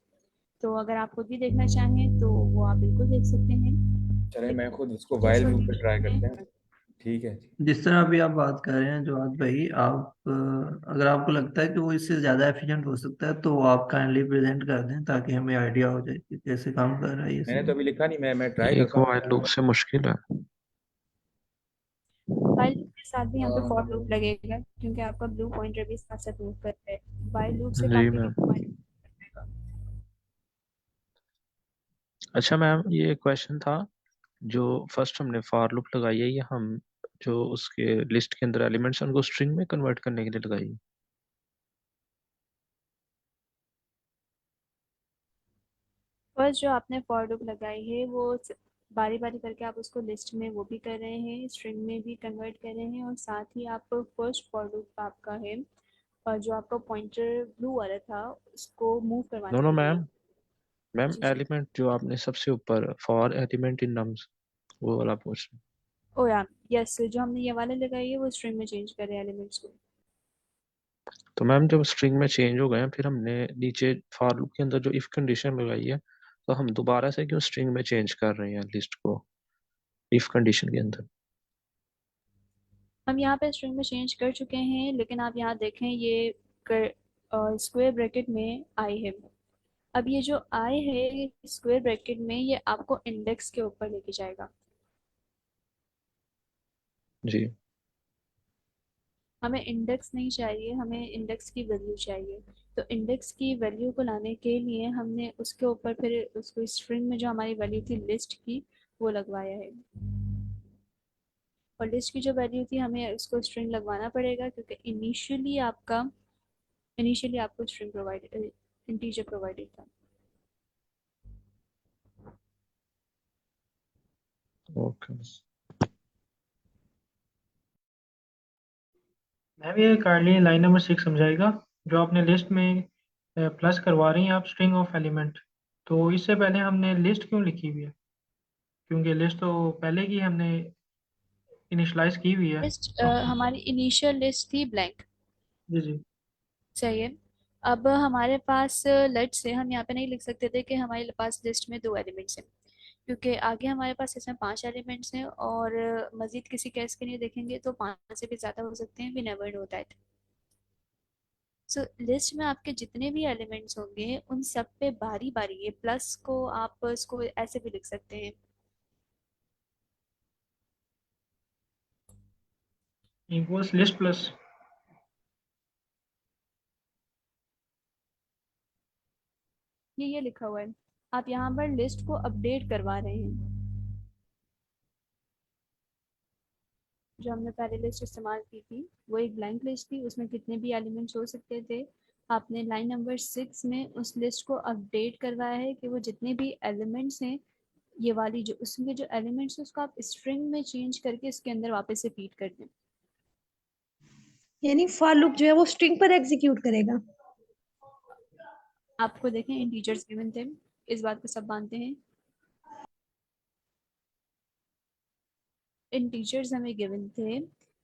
तो अगर आप खुद भी देखना चाहें तो वो आप बिल्कुल देख सकते हैं। चले मैं लेकिन खुद इसको जो वाइल लूप पे ट्राई सॉल्यूशन है, करते हैं। ठीक है। जिस तरह अभी आप बात कर रहे हैं जवाद भाई, आप अगर आपको लगता है कि वो इससे ज्यादा एफिशिएंट हो सकता है तो आप काइंडली प्रेजेंट कर दें ताकि हमें आइडिया हो जाए कि कैसे काम कर रहा है ये मैंने तो सब। अभी लिखा नहीं, मैं ट्राई एक करता वाइल लूप हूँ। से मुश्किल है। वाइल लूप के साथ भी यहाँ पे फॉर लूप लगेगा क्योंकि आपका ब्लू पॉइंटर भी साथ साथ मूव कर रहा है। वाइल लूप से जी काफी मैम। डिफाइन। अच्छा मैम ये क्वेश्चन था, जो फर्स्ट हमने फॉर लूप लगाई है ये हम जो उसके लिस्ट के अंदर एलिमेंट्स हैं उनको स्ट्रिंग में कन्वर्ट करने के लिए लगाई है। फर्स्ट जो आपने फॉर लूप लगाई है वो बारी बारी करके आप उसको लिस्ट में वो भी कर रहे हैं, स्ट्रिंग में भी कन्वर्ट कर रहे हैं, और साथ ही आप फर्स्ट फॉर लूप आपका है और जो आपका पॉइंटर ब्लू वाला था उसको मूव नो करवाने नो के लिए। मैम, मैम जी जी। एलिमेंट जो आपने सबसे ऊपर फॉर एलिमेंट इन नम्स वो वाला पूछ रहे हैं। ओ या यस, जो हमने ये वाले लगाई है वो स्ट्रिंग में चेंज कर रहे हैं एलिमेंट्स को। तो मैम जब स्ट्रिंग में चेंज हो गए हैं फिर हमने नीचे फॉर लूप के अंदर जो इफ कंडीशन लगाई है, तो हम दोबारा से क्यों स्ट्रिंग में चेंज कर रहे हैं लिस्ट को इफ कंडीशन के अंदर? हम यहाँ पे स्ट्रिंग में चेंज कर चुके हैं लेकिन आप यहाँ देखें ये स्क्वायर ब्रैकेट में आई है। अब ये जो आई है स्क्वायर ब्रैकेट में ये आपको इंडेक्स के ऊपर लेके जाएगा। जी। हमें इंडेक्स नहीं चाहिए, हमें इंडेक्स की वैल्यू चाहिए। तो इंडेक्स की वैल्यू को लाने के लिए हमने उसके ऊपर फिर उसको स्ट्रिंग में जो हमारी वैल्यू थी लिस्ट की वो लगवाया है। और लिस्ट की जो वैल्यू थी हमें उसको स्ट्रिंग लगवाना पड़ेगा क्योंकि इनिशियली आपको स्ट्रिंग प्रोवाइडेड, इंटीजर प्रोवाइडेड था। ओके। मैम ये काइंडली लाइन नंबर 6 समझाएगा, जो आपने लिस्ट में प्लस करवा रही हैं आप स्ट्रिंग ऑफ एलिमेंट, तो इससे पहले हमने लिस्ट क्यों लिखी हुई है? क्योंकि लिस्ट तो पहले की हमने इनिशलाइज की हुई है। लिस्ट हमारी इनिशियल लिस्ट थी ब्लैंक। जी जी। सही है। अब हमारे पास लेट से हम यहाँ पे नहीं लिख सकते थे कि हमारे पास लिस्ट में 2 एलिमेंट्स हैं, क्योंकि आगे हमारे पास इसमें 5 एलिमेंट्स हैं और मजीद किसी केस के लिए देखेंगे तो 5 से भी ज़्यादा हो सकते हैं, we never know that. So list में आपके जितने भी एलिमेंट्स होंगे उन सब पे बारी बारी ये प्लस को आप इसको ऐसे भी लिख सकते हैं। Equals list plus. ये लिखा हुआ है, आप यहाँ पर लिस्ट को अपडेट करवा रहे हैं। जो हमने पहले लिस्ट इस्तेमाल की थी वो एक ब्लैंक लिस्ट थी, उसमें कितने भी एलिमेंट्स हो सकते थे। आपने लाइन नंबर 6 में उस लिस्ट को अपडेट करवाया है कि वो जितने भी एलिमेंट्स हैं, ये वाली जो उसमें जो एलिमेंट्स है उसको आप स्ट्रिंग में चेंज करके इसके अंदर वापस से फीड कर दें। यानी फॉर लूप जो है वो स्ट्रिंग पर एग्जीक्यूट करेगा। आपको देखें इंटीजर्स गिवन थे, इस बात को सब मानते हैं। इंटीजर्स हमें गिवन थे,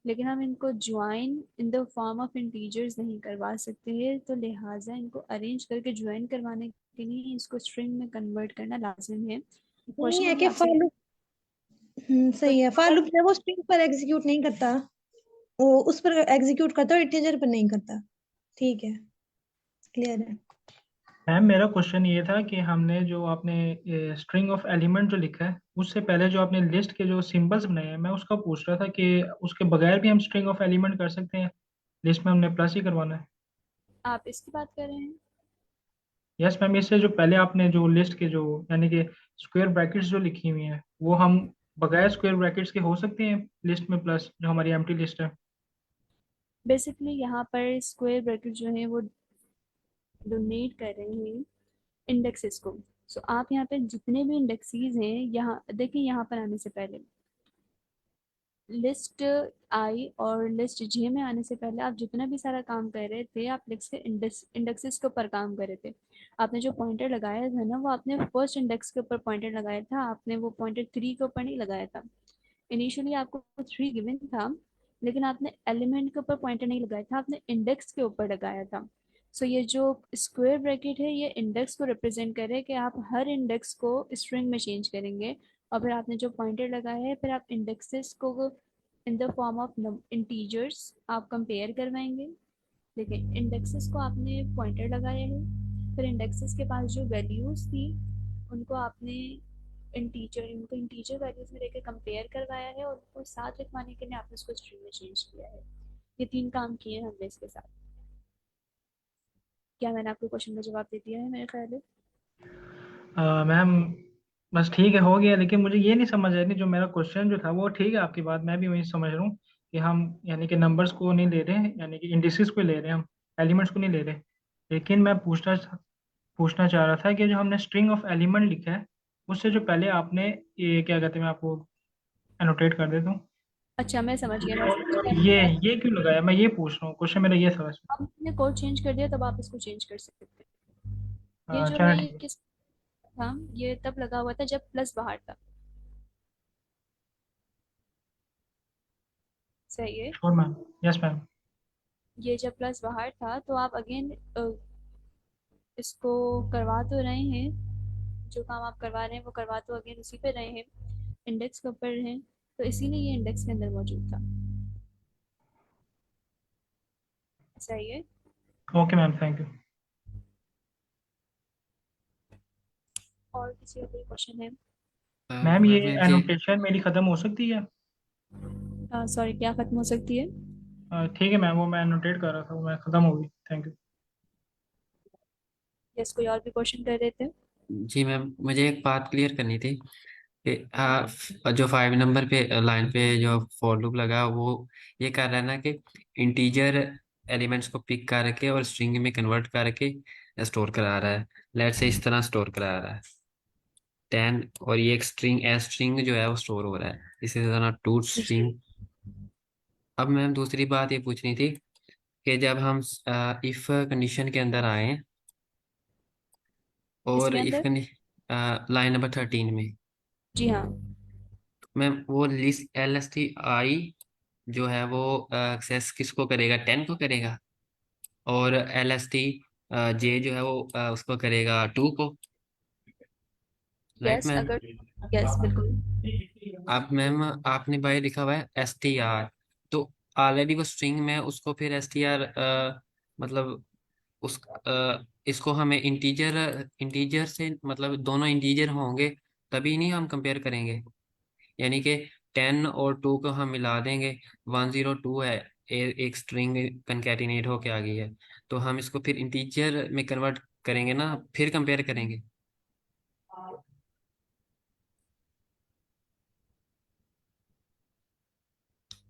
लेकिन हम इनको join in the form of integers नहीं करवा सकते हैं, तो लिहाजा इनको अरेंज करके ज्वाइन करवाने के लिए इसको स्ट्रिंग में कन्वर्ट करना लाजिम है। नहीं क्वेश्चन है अभी कि आपसे, फॉर लूप, सही है, फॉर लूप जो है वो स्ट्रिंग पर एग्जीक्यूट नहीं करता, वो उस पर एग्जीक्यूट करता है, इंटीजर पर नहीं करता। ठीक है, क्लियर है। मैम मेरा क्वेश्चन ये था कि हमने जो आपने स्ट्रिंग ऑफ एलिमेंट जो लिखा है उससे पहले जो आपने लिस्ट के जो सिंबल्स बनाए हैं, मैं उसका पूछ रहा था कि उसके बगैर भी हम स्ट्रिंग ऑफ एलिमेंट कर सकते हैं, लिस्ट में हमने प्लस ही करवाना है। आप इसकी बात कर रहे हैं? यस मैम, इससे जो पहले आपने जो लिस्ट के जो यानी कि स्क्वायर ब्रैकेट्स जो लिखी हुई हैं वो हम बगैर स्क्वायर ब्रैकेट्स के हो सकते हैं लिस्ट में प्लस, जो हमारी एम्प्टी लिस्ट है। बेसिकली यहाँ पर स्क्वायर ब्रैकेट जो है वो डोनेट कर रहे हैं इंडेक्सेस को। सो आप यहाँ पे जितने भी इंडेक्सेस हैं, यहाँ देखिए, यहाँ पर आने से पहले लिस्ट आई और लिस्ट जे में आने से पहले आप जितना भी सारा काम कर रहे थे आप लिस्ट के इंडेक्सेस के ऊपर काम कर रहे थे। आपने जो पॉइंटर लगाया था ना वो आपने फर्स्ट इंडेक्स के ऊपर पॉइंटर लगाया था, आपने वो पॉइंटर 3 के ऊपर नहीं लगाया था। इनिशियली आपको 3 गिवन था, लेकिन आपने एलिमेंट के ऊपर पॉइंटर नहीं लगाया था, आपने इंडेक्स के ऊपर लगाया था। सो ये जो स्क्वायर ब्रैकेट है ये इंडेक्स को रिप्रेजेंट करे कि आप हर इंडेक्स को स्ट्रिंग में चेंज करेंगे। और फिर आपने जो पॉइंटर लगाया है फिर आप इंडेक्सेस को in the form of integers आप कंपेयर करवाएंगे। देखिए इंडेक्सेस को आपने पॉइंटर लगाया है, फिर इंडेक्सेस के पास जो वैल्यूज थी उनको आपने उनको इंटीजर वैल्यूज में लेकर कंपेयर करवाया है और उनको साथ लिखवाने के लिए आपने उसको स्ट्रिंग में चेंज किया है। ये 3 काम किए हैं हमने इसके साथ। क्या मैंने आपको क्वेश्चन का जवाब दे दिया है मेरे ख्याल है? मैम बस ठीक है, हो गया, लेकिन मुझे ये नहीं समझ आ रही, जो मेरा क्वेश्चन जो था वो ठीक है आपकी बात, मैं भी वही समझ रहा हूँ कि हम यानी कि नंबर्स को नहीं ले रहे हैं, यानी कि इंडिसेस को ले रहे हैं, हम एलिमेंट्स को नहीं ले रहे। लेकिन मैं पूछना चाह रहा था कि जो हमने स्ट्रिंग ऑफ एलिमेंट लिखा है उससे जो पहले आपने ये क्या कहते हैं, मैं आपको एनोटेट कर देता हूँ। अच्छा, मैं समझ गया, मैं समझ गया। ये क्यों लगाया, मैं ये पूछ रहा हूँ, क्वेश्चन मेरा ये था वैसे। अब हमने कोड चेंज कर दिया तब आप इसको चेंज कर सकते हैं। ये जो चलो है ये ठीक है। किस था, ये तब लगा हुआ था जब प्लस बाहर था। सही है। Sure ma'am. Yes ma'am. ये जब प्लस बाहर था तो आप अगेन इसको करवा तो रहे हैं, जो काम आप करवा रहे हैं वो करवा तो अगेन उसी पे रहे हैं, इंडेक्स के ऊपर हैं, तो इसीलिए ये इंडेक्स के अंदर मौजूद था। सही है। Okay ma'am, thank you. और किसी का कोई क्वेश्चन है? मैम ये मैम ये एनोटेशन मेरी खत्म हो सकती है? सॉरी, क्या खत्म हो सकती है? ठीक है मैम, वो मैं नोटेट कर रहा था, वो मैं खत्म हो गई। Thank you. यस, कोई और भी क्वेश्चन कर रहे थे? जी मैम, मुझे एक बात क्लियर करनी थी कि जो 5 नंबर पे लाइन पे जो फॉर लूप लगा वो ये कर रहा है ना कि इंटीजर एलिमेंट्स को पिक करके और स्ट्रिंग में कन्वर्ट करके स्टोर करा रहा है। लेट से इस तरह स्टोर करा रहा है 10, और ये एक स्ट्रिंग एस स्ट्रिंग जो है वो स्टोर हो रहा है इसी तरह टू जी। स्ट्रिंग। अब मैम दूसरी बात ये पूछनी थी कि जब हम इफ कंडीशन के अंदर आए और इसके इफ अंदर? लाइन नंबर 13 में जी हाँ। मैम वो list L S T I जो है वो एक्सेस किसको करेगा, 10 को करेगा, और एल एस टी जे जो है वो उसको करेगा 2 को, राइट यस, मैम? अगर यस बिल्कुल। अब मैम आपने भाई लिखा हुआ है एस टी आर, तो ऑलरेडी वो स्ट्रिंग में उसको फिर एस टी आर मतलब उस इसको हमें इंटीजर इंटीजर से मतलब दोनों इंटीजर होंगे तभी नहीं हम कंपेयर करेंगे, यानी कि 10 और 2 को हम मिला देंगे, 102 है, एक स्ट्रिंग कंकैटिनेट होके आ गई है, तो हम इसको फिर इंटीजर में कन्वर्ट करेंगे ना, फिर कंपेयर करेंगे।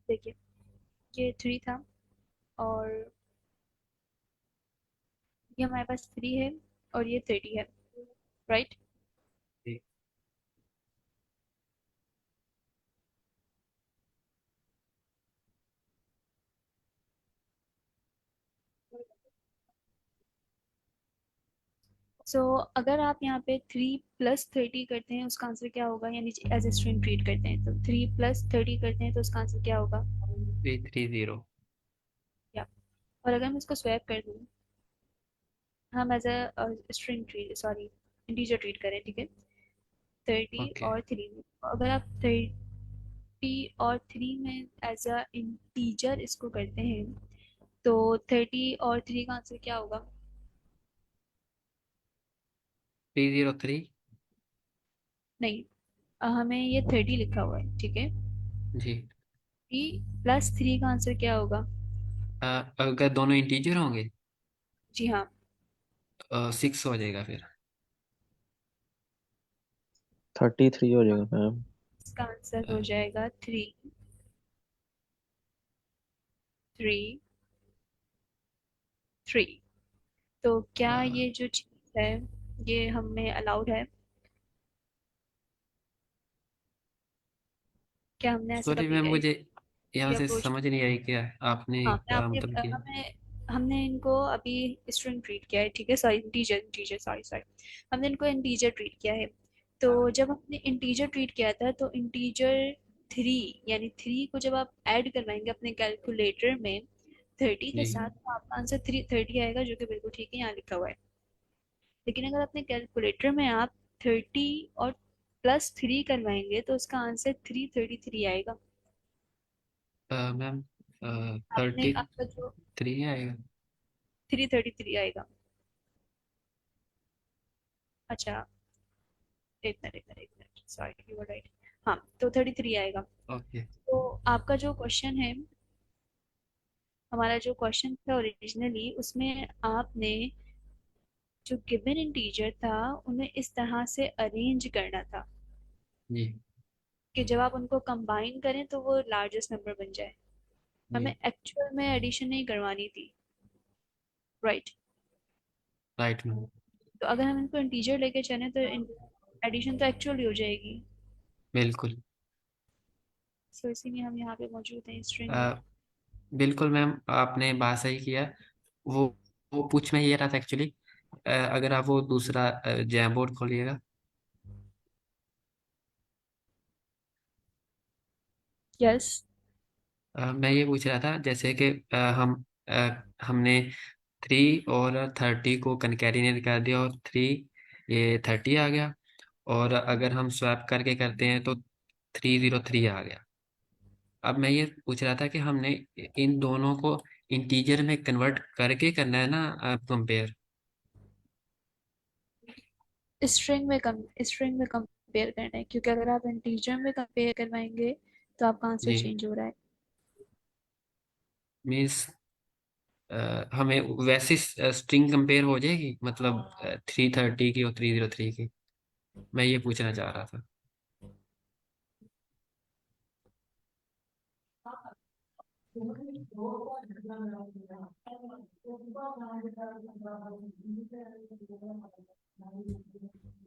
देखिए, ये 3 था और ये हमारे पास 3 है और ये 30 है, राइट? सो अगर आप यहाँ पे 3 + 30 करते हैं उसका आंसर क्या होगा, यानी एज ए स्ट्रिंग ट्रीट करते हैं, तो 3 + 30 करते हैं तो उसका आंसर क्या होगा? 330। या और अगर मैं इसको स्वैप कर दूँ, हम as a string treat, sorry, integer treat करें, ठीक है? 30 ओके। और 3 में, तो अगर आप 30 और 3 में एज अ इंटीजर इसको करते हैं तो 30 और 3 का आंसर क्या होगा? 303। नहीं, हमें ये 30 लिखा हुआ है, ठीक है? जी। 3 + 3 का आंसर क्या होगा? अगर दोनों इंटीजर होंगे जी हाँ। तो 6 हो जाएगा फिर। 33 हो जाएगा मैम। इसका आंसर हो जाएगा 3 3 3। तो क्या ये जो चीज़ है ये हमें अलाउड है? क्या हमने ऐसा सॉरी कभी मैम, मुझे यहाँ ये से अप्रोच? समझ नहीं आई क्या आपने हाँ, मैं क्या आपके मतलब किया। हमें हमने इनको अभी स्ट्रिंग ट्रीट किया है, ठीक है? Sorry, integer integer, sorry sorry, हमने इनको इंटीजर ट्रीट किया है। तो जब हमने इंटीजर ट्रीट किया था तो इंटीजर 3, यानी 3 को जब आप ऐड करवाएंगे अपने कैलकुलेटर में 30 के जी। साथ, तो आपका आंसर 30 आएगा, जो कि बिल्कुल ठीक है, यहाँ लिखा हुआ है। लेकिन अगर अपने कैलकुलेटर में आप 30 और +3 करवाएंगे तो उसका आंसर 333 आएगा। मैम आपने 33 आपका जो आएगा। 333 आएगा। अच्छा, एक minute, sorry, you were right. हाँ, तो 33 आएगा। ओके। तो आपका जो क्वेश्चन है, हमारा जो क्वेश्चन था ओरिजिनली, उसमें आपने जो गिवन इंटीजर था उन्हें इस तरह से अरेंज करना था जी। कि जब आप उनको कंबाइन करें तो वो लार्जेस्ट नंबर बन जाए। जी। हमें एक्चुअल में एडिशन नहीं करवानी थी, राइट? Right ma'am. तो अगर हम इनको इंटीजर लेके चलें तो एडिशन तो एक्चुअली हो जाएगी। बिल्कुल। सो इसीलिए हम यहाँ पे मौजूद हैं स्ट्रिंग में। अ, बिल्कुल मैम, आपने बात सही किया। वो वो पूछ में ये रहा था एक्चुअली, अगर आप वो दूसरा जैम बोर्ड खोलिएगा। यस। मैं ये पूछ रहा था जैसे कि हमने 3 और 30 को कंकैटिनेट कर दिया और 3 ये 30 आ गया, और अगर हम स्वैप करके करते हैं तो 303 आ गया। अब मैं ये पूछ रहा था कि हमने इन दोनों को इंटीजर में कन्वर्ट करके करना है ना कंपेयर। स्ट्रिंग में कंपेयर करना है, क्योंकि अगर आप इंटीजर में कंपेयर करवाएंगे तो आपका आंसर जी। चेंज हो रहा है। मीन्स हमें वैसी स्ट्रिंग कंपेयर हो जाएगी, मतलब 330 की और 303 की। मैं ये पूछना चाह रहा था।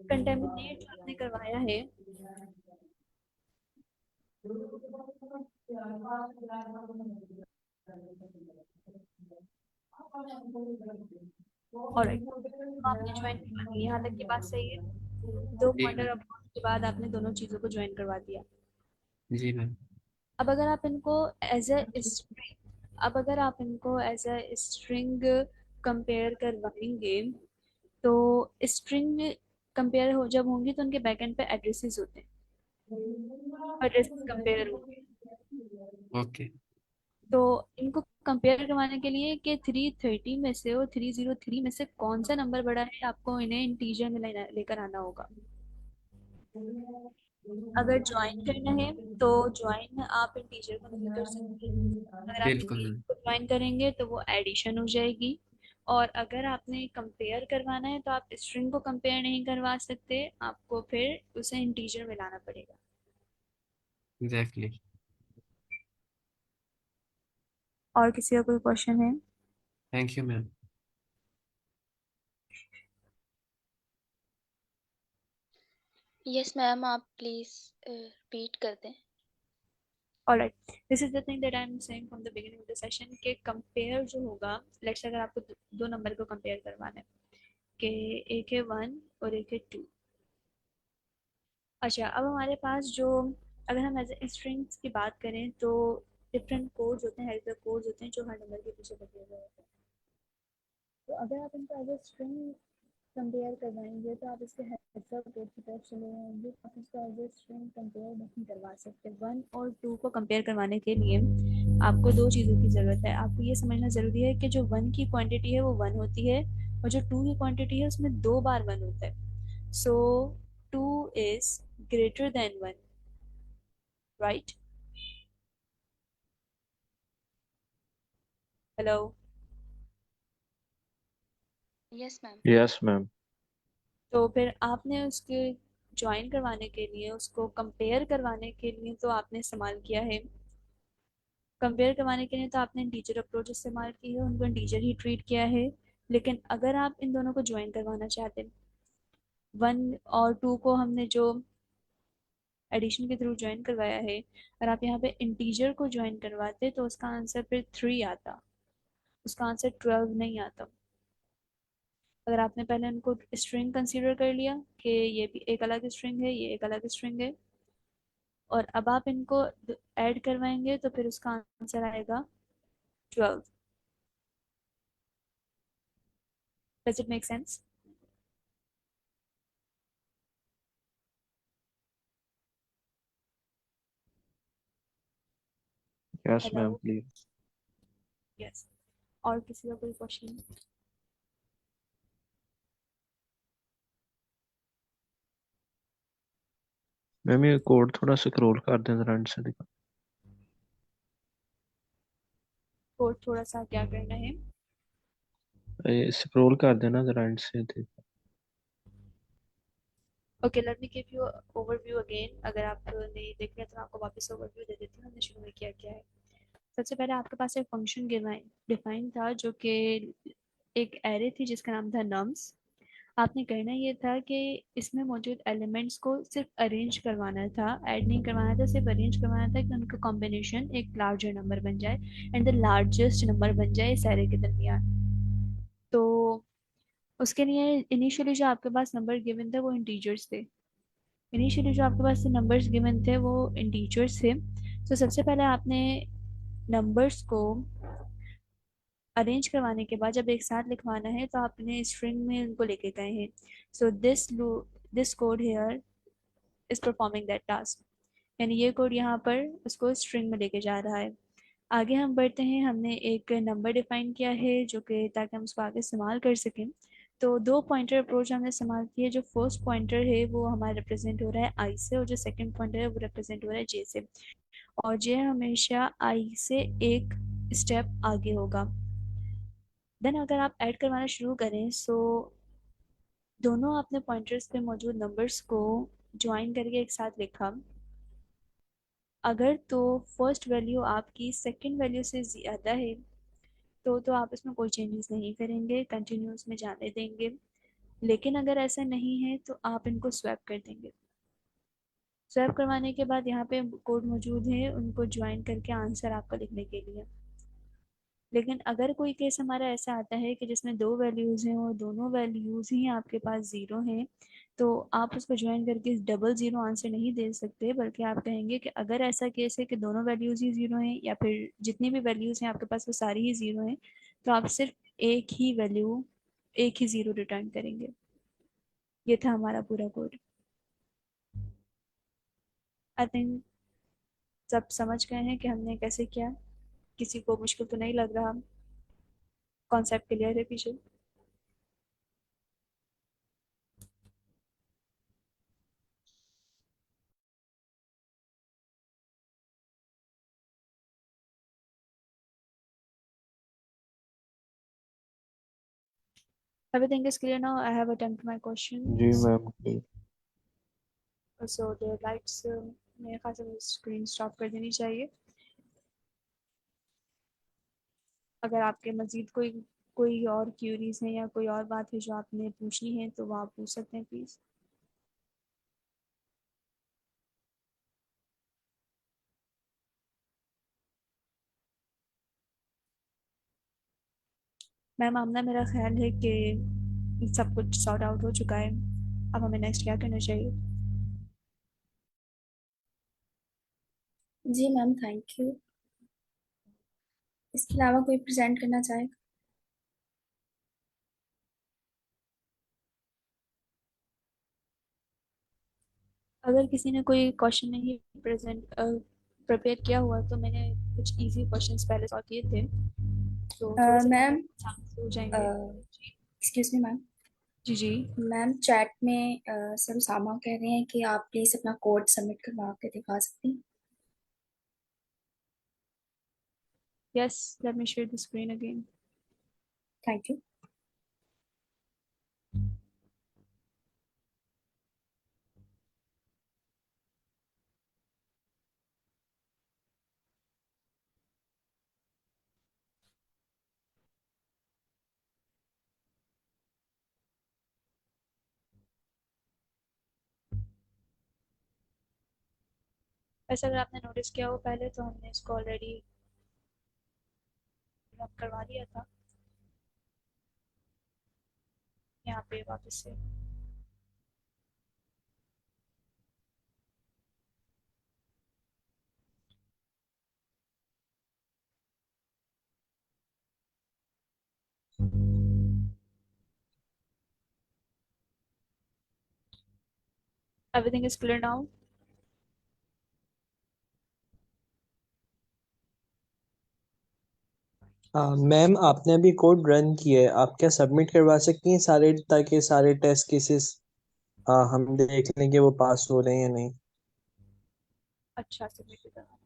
कंटेमिनेट जो आपने करवाया है, ऑलराइट, आपने ज्वाइन करवा दिया, यहाँ तक की बात सही है। दो जी पॉइंटर मैम। अपॉन के बाद आपने दोनों चीजों को ज्वाइन करवा दिया। जी मैम। अब अगर आप इनको एज अ स्ट्रिंग अब अगर आप इनको एज अ स्ट्रिंग कंपेयर करवाएंगे, तो स्ट्रिंग कंपेयर हो जब होंगी तो उनके बैकएंड पे एड्रेसेस होते हैं, एड्रेसेस कंपेयर होंगे। ओके। तो इनको कंपेयर करवाने के लिए कि 330 में से और 303 में से कौन सा नंबर बड़ा है, आपको इन्हें इंटीजर में लेकर आना होगा। अगर ज्वाइन करना है तो ज्वाइन आप इंटीजर को नहीं कर सकते। अगर आप बिल्कुल इंटीजर मैम। को ज्वाइन करेंगे तो वो एडिशन हो जाएगी। और अगर आपने कंपेयर करवाना है तो आप स्ट्रिंग को कंपेयर नहीं करवा सकते, आपको फिर उसे इंटीजर में लाना पड़ेगा। एग्जैक्टली। और किसी का कोई क्वेश्चन है? Thank you ma'am. Yes ma'am, आप प्लीज रिपीट कर दें। Alright, this is the thing that I am saying from the beginning of the session कि कंपेयर जो होगा, लेट्स अगर आपको दो नंबर को कंपेयर करवाना है कि एक है 1 और एक है 2। अच्छा, अब हमारे पास जो, अगर हम एज स्ट्रिंग्स की बात करें तो डिफरेंट कोड्स होते हैं, हेक्सा कोड्स होते हैं जो हर नंबर के पीछे लगे हुए होते हैं। तो अगर आप इनको एज ए स्ट्रिंग कंपेयर करवाएंगे तो आप इसके हेक्सा कोड की तरफ चले जाएंगे, आप इसको एज ए स्ट्रिंग कंपेयर नहीं करवा सकते। 1 और 2 को कंपेयर करवाने के लिए आपको दो चीज़ों की ज़रूरत है। आपको ये समझना ज़रूरी है कि जो 1 की क्वांटिटी है वो 1 होती है, और जो 2 की क्वांटिटी है उसमें 2 बार 1 होता है। सो 2 is greater than 1, right? Hello? Yes ma'am. Yes ma'am. तो फिर आपने उसके ज्वाइन करवाने के लिए, उसको कंपेयर करवाने के लिए तो आपने इस्तेमाल किया है, कंपेयर करवाने के लिए तो आपने इंटीजर अप्रोच इस्तेमाल की है, उनको इंटीजर ही ट्रीट किया है। लेकिन अगर आप इन दोनों को ज्वाइन करवाना चाहते हैं, 1 और 2 को हमने जो एडिशन के थ्रू ज्वाइन करवाया है, और आप यहाँ पे इंटीजर को ज्वाइन करवाते तो उसका आंसर फिर 3 आता, उसका आंसर 12 नहीं आता। अगर आपने पहले उनको स्ट्रिंग कंसीडर कर लिया कि ये भी एक अलग स्ट्रिंग है, ये एक अलग स्ट्रिंग है, और अब आप इनको ऐड करवाएंगे तो फिर उसका आंसर आएगा 12। Does it make sense? Yes hello? Ma'am please. Yes. और किसी का कोई क्वेश्चन? मैम ये कोड थोड़ा स्क्रॉल कर दें जरा एंड से दिखा। कोड थोड़ा सा क्या करना है? ये स्क्रॉल कर देना जरा एंड से दिखा। Okay, let me give you overview again. अगर आप नहीं देख रहे तो मैं आपको वापस ओवरव्यू दे देती हूँ हमने शुरू में क्या किया है। सबसे पहले आपके पास एक फंक्शन डिफाइन था जो कि एक एरे थी जिसका नाम था नम्स। आपने करना ये था कि इसमें मौजूद एलिमेंट्स को सिर्फ अरेंज करवाना था, ऐड नहीं करवाना था, सिर्फ अरेंज करवाना था कि उनका कॉम्बिनेशन एक लार्जर नंबर बन जाए एंड द लार्जेस्ट नंबर बन जाए इस एरे के दरमियान। तो उसके लिए इनिशियली जो आपके पास नंबर गिवन थे वो इंटीजर्स थे। इनिशियली जो आपके पास नंबर्स गिवन थे वो इंटीजर्स थे। तो सबसे पहले आपने नंबर्स को अरेंज करवाने के बाद जब एक साथ लिखवाना है तो आपने स्ट्रिंग में उनको लेके गए हैं। So this code here is performing that task, यानी ये कोड यहाँ पर उसको स्ट्रिंग में लेके जा रहा है। आगे हम बढ़ते हैं, हमने एक नंबर डिफाइन किया है जो कि ताकि हम उसको आगे इस्तेमाल कर सकें। तो दो पॉइंटर अप्रोच हमने इस्तेमाल की है। जो फर्स्ट पॉइंटर है वो हमारा रिप्रेजेंट हो रहा है आई से, और जो सेकंड पॉइंटर है वो रिप्रेजेंट हो रहा है जे से। और जे हमेशा आई से एक स्टेप आगे होगा। देन अगर आप ऐड करवाना शुरू करें सो दोनों आपने पॉइंटर्स पे मौजूद नंबर्स को ज्वाइन करके एक साथ लिखा। अगर तो फर्स्ट वैल्यू आपकी सेकंड वैल्यू से ज़्यादा है तो आप इसमें कोई चेंजेस नहीं करेंगे, कंटिन्यूस में जाने देंगे। लेकिन अगर ऐसा नहीं है तो आप इनको स्वैप कर देंगे। स्वैप करवाने के बाद यहाँ पे कोड मौजूद है उनको ज्वाइन करके आंसर आपका लिखने के लिए। लेकिन अगर कोई केस हमारा ऐसा आता है कि जिसमें दो वैल्यूज़ हैं और दोनों वैल्यूज़ ही आपके पास ज़ीरो हैं तो आप उसको ज्वाइन करके डबल ज़ीरो आंसर नहीं दे सकते, बल्कि आप कहेंगे कि अगर ऐसा केस है कि दोनों वैल्यूज़ ही ज़ीरो हैं या फिर जितनी भी वैल्यूज़ हैं आपके पास वो सारी ही ज़ीरो हैं तो आप सिर्फ एक ही वैल्यू एक ही ज़ीरो रिटर्न करेंगे। ये था हमारा पूरा कोड। आई थिंक सब समझ गए हैं कि हमने कैसे किया। किसी को मुश्किल तो नहीं लग रहा? कॉन्सेप्ट क्लियर है पीछे? Everything is clear now. I have attempted my जी questions. Ma'am ji. So the lights मेरे ख्याल से स्क्रीन स्टॉप कर देनी चाहिए। अगर आपके मज़ीद कोई कोई और क्यूरीज हैं या कोई और बात है जो आपने पूछनी है तो वो आप पूछ सकते हैं प्लीज़। मैम आमना, मेरा ख्याल है कि सब कुछ सॉर्ट आउट हो चुका है। अब हमें नेक्स्ट क्या करना चाहिए? जी मैम, थैंक यू। इसके अलावा कोई प्रेजेंट करना चाहेगा? अगर किसी ने कोई क्वेश्चन नहीं प्रिपेयर किया हुआ तो मैंने कुछ इजी क्वेश्चंस पहले सॉल्व किए थे तो थोड़े से मैम, आसान हो जाएंगे। Excuse me ma'am. जी जी। मैम चैट में सर उसामा कह रहे हैं कि आप प्लीज अपना कोड सबमिट करवा के दिखा सकती हैं। Yes, let me share the screen again. Thank you. वैसे अगर आपने नोटिस किया हो पहले तो हमने इसको ऑलरेडी रन करवा दिया था। यहाँ पे वापस से everything is clear now. Ma'am आपने अभी कोड रन किया है, आप क्या सबमिट करवा सकती हैं सारे, ताकि सारे टेस्ट केसेस हम देख लें कि वो पास हो रहे हैं या नहीं। अच्छा सबमिट करना।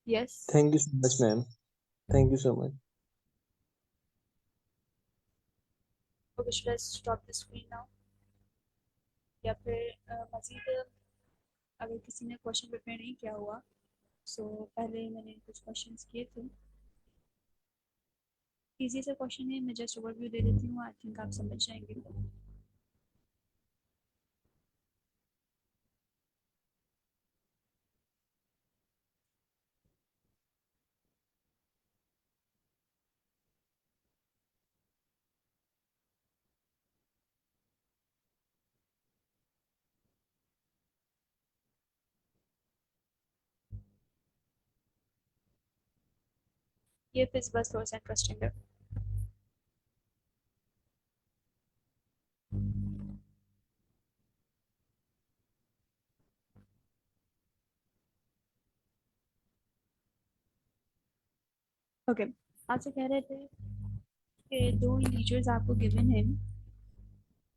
Yes. Thank you so much ma'am, thank you so much. Okay, should I stop the screen now? या फिर मज़ीद अगर किसी ने क्वेश्चन प्रिपेयर नहीं किया हुआ सो पहले मैंने कुछ क्वेश्चंस किए थे। इजी सा क्वेश्चन है, मैं जस्ट ओवरव्यू दे देती हूँ, आई थिंक आप समझ जाएंगे। ये फिर बस थोड़ा सा इंटरेस्टिंग है। ओके, आपसे कह रहे थे कि दो इंटीजर्स आपको गिवन है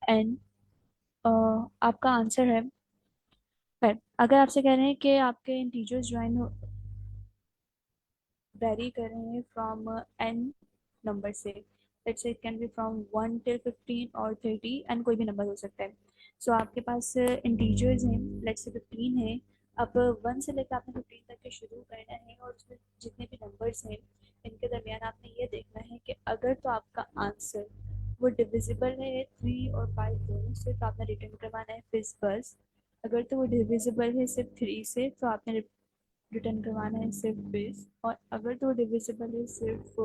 एंड आपका आंसर है पर अगर आपसे कह रहे हैं कि आपके इंटीजर्स ज्वाइन हो वेरी कर रहे हैं फ्रॉम n नंबर से, let's say it can be from 1 till 15 और 30 एंड कोई भी नंबर हो सकता है। सो आपके पास इंटीजर्स हैं, लेट्स से 15 है। अब 1 से लेकर आपने 15 तक के शुरू करना है और उसमें जितने भी नंबर्स हैं इनके दरमियान आपने ये देखना है कि अगर तो आपका आंसर वो डिविजिबल है 3 और 5 दोनों से तो आपने रिटर्न करवाना है फिज बस। अगर तो वो डिविजिबल है सिर्फ 3 से तो आपने रिटर्न करवाना है सिर्फ फिज। और अगर तो डिविजिबल है सिर्फ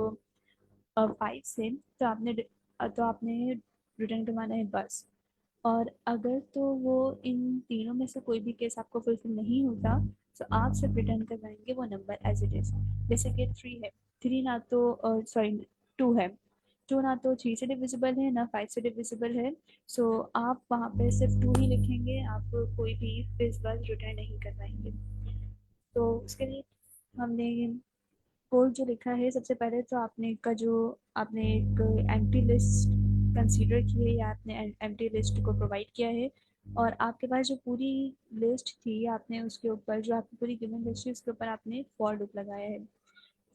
5 से तो आपने रिटर्न करवाना है बस। और अगर तो वो इन तीनों में से कोई भी केस आपको फुलफिल नहीं होता तो आप सिर्फ रिटर्न करवाएंगे वो नंबर एज इट इज। जैसे कि 3 है, 3 ना तो सॉरी 2 है, 2 ना तो 3 से डिविजिबल है ना 5 से डिविजिबल है। सो आप वहाँ पे सिर्फ 2 ही लिखेंगे, आप कोई भी फिज बस रिटर्न नहीं करवाएंगे। तो उसके लिए हमने कोड जो लिखा है, सबसे पहले तो आपने एक एम्प्टी लिस्ट कंसीडर की है या आपने एम्प्टी लिस्ट को प्रोवाइड किया है। और आपके पास जो पूरी लिस्ट थी आपने उसके ऊपर जो आपकी पूरी गिवन लिस्ट है उसके ऊपर आपने फॉर लूप लगाया है।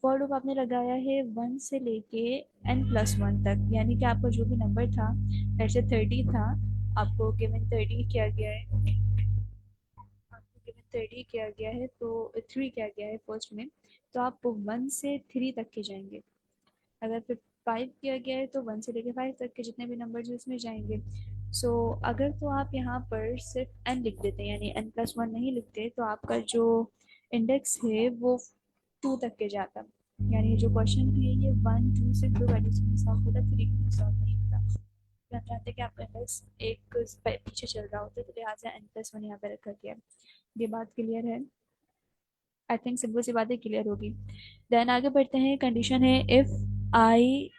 फॉर लूप आपने लगाया है 1 से लेके n+1 तक, यानी कि आपका जो भी नंबर था, जैसे 30 था, आपको गिवन 30 किया गया है, आपको गिवन 30 किया गया है तो 3 किया गया है फर्स्ट में, तो आप 1 से 3 तक के जाएंगे। अगर फिर 5 किया गया है तो 1 से लेकर 5 तक के जितने भी नंबर जो इसमें जाएंगे। सो अगर तो आप यहाँ पर सिर्फ n लिख देते हैं यानी n+1 नहीं लिखते तो आपका जो इंडेक्स है वो 2 तक के जाता। यानी जो क्वेश्चन है ये 1 2 से 2 वैल्यूज में सॉल्व होता, 3 में सॉल्व नहीं होता। हम चाहते हैं कि आपका इंडेक्स एक पीछे चल रहा होता है, तो लिहाजा n+1 यहाँ पे रखा गया है। ये बात क्लियर है? आई थिंक सिंपल सी बातें क्लियर होगी। देन आगे बढ़ते हैं। कंडीशन है इफ आई,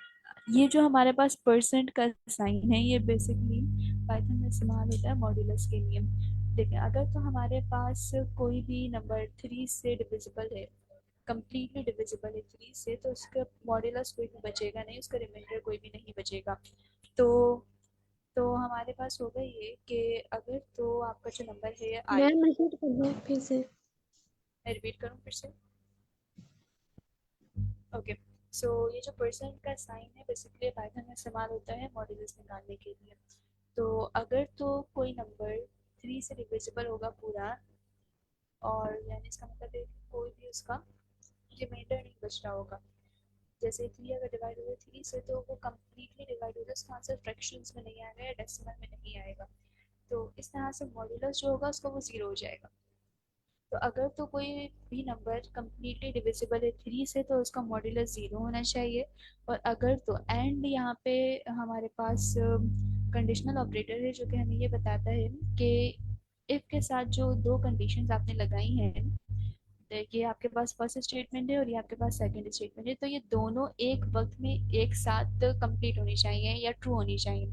ये जो हमारे पास परसेंट का साइन है ये बेसिकली पाइथन में इस्तेमाल होता है मॉड्यूलस के लिए। देखिए अगर तो हमारे पास कोई भी नंबर 3 से डिविजिबल है, कम्प्लीटली डिविजिबल है 3 से, तो उसका मॉड्यूलस कोई भी बचेगा नहीं, उसका रिमाइंडर कोई भी नहीं बचेगा। तो हमारे पास होगा ये कि अगर तो आपका जो नंबर है आई, मैम रिपीट कर दो फिर से। मैं रिपीट करूँ फिर से? ओके। सो ये जो परसेंट का साइन है बेसिकली पाइथन में इस्तेमाल होता है मॉड्यूलस निकालने के लिए। तो अगर तो कोई नंबर 3 से डिविजिबल होगा पूरा, और यानी इसका मतलब है कि कोई भी उसका रिमाइंडर नहीं बच रहा होगा। जैसे 3 अगर डिवाइड हो गया 3 से तो वो कम्प्लीटली डिवाइड हो गया, उसका आंसर फ्रैक्शंस में नहीं आएगा या डेसिमल में नहीं आएगा। तो इस तरह से मॉड्यूलस जो होगा उसका वो 0 हो जाएगा। तो अगर तो कोई भी नंबर कम्प्लीटली डिविजिबल है 3 से तो उसका मॉड्यूलस 0 होना चाहिए। और अगर तो एंड यहाँ पे हमारे पास कंडीशनल ऑपरेटर है जो कि हमें ये बताता है कि इफ के साथ जो दो कंडीशंस आपने लगाई हैं, ये आपके पास फर्स्ट स्टेटमेंट है और ये आपके पास सेकंड स्टेटमेंट है, तो ये दोनों एक वक्त में एक साथ कंप्लीट होनी चाहिए या ट्रू होनी चाहिए।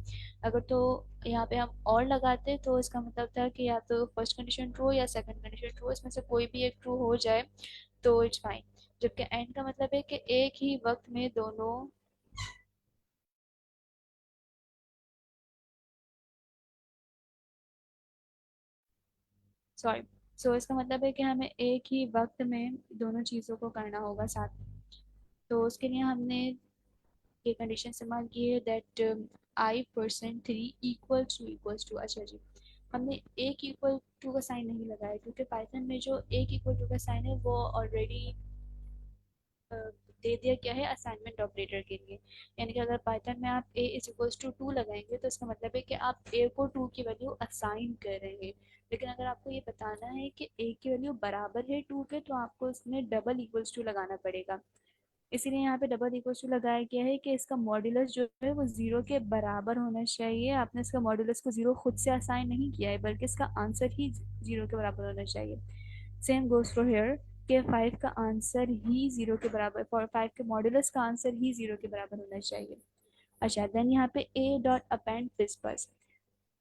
अगर तो यहाँ पे हम और लगाते तो इसका मतलब था कि या तो फर्स्ट कंडीशन ट्रू या सेकंड कंडीशन ट्रू, इसमें से कोई भी एक ट्रू हो जाए तो इट्स फाइन। जबकि एंड का मतलब है कि एक ही वक्त में दोनों, सॉरी, सो इसका मतलब है कि हमें एक ही वक्त में दोनों चीज़ों को करना होगा साथ में। तो उसके लिए हमने ये कंडीशन इस्तेमाल की है दैट i%3 इक्वल्स टू। अच्छा जी, हमने एक इक्वल टू का साइन नहीं लगाया क्योंकि पाइथन में जो एक इक्वल टू का साइन है वो ऑलरेडी दे दिया गया है असाइनमेंट ऑपरेटर के लिए। यानी कि अगर पाइथन में आप a इज इक्वल्स टू 2 लगाएंगे तो इसका मतलब है कि आप a को 2 की वैल्यू असाइन कर रहे हैं। लेकिन अगर आपको ये बताना है कि a की वैल्यू बराबर है 2 के तो आपको इसमें डबल इक्वल्स टू लगाना पड़ेगा। इसीलिए यहाँ पे डबल इक्वल्स टू लगाया गया है कि इसका मॉड्यूलस जो है वो 0 के बराबर होना चाहिए। आपने इसका मॉड्यूलस को 0 खुद से असाइन नहीं किया है बल्कि इसका आंसर ही 0 के बराबर होना चाहिए। सेम गोज फॉर हेयर कि 5 का आंसर ही 0 के बराबर, फॉर 5 के मॉड्यूलस का आंसर ही 0 के बराबर होना चाहिए। अच्छा, देन यहाँ पे a डॉट अपेंड दिस बस,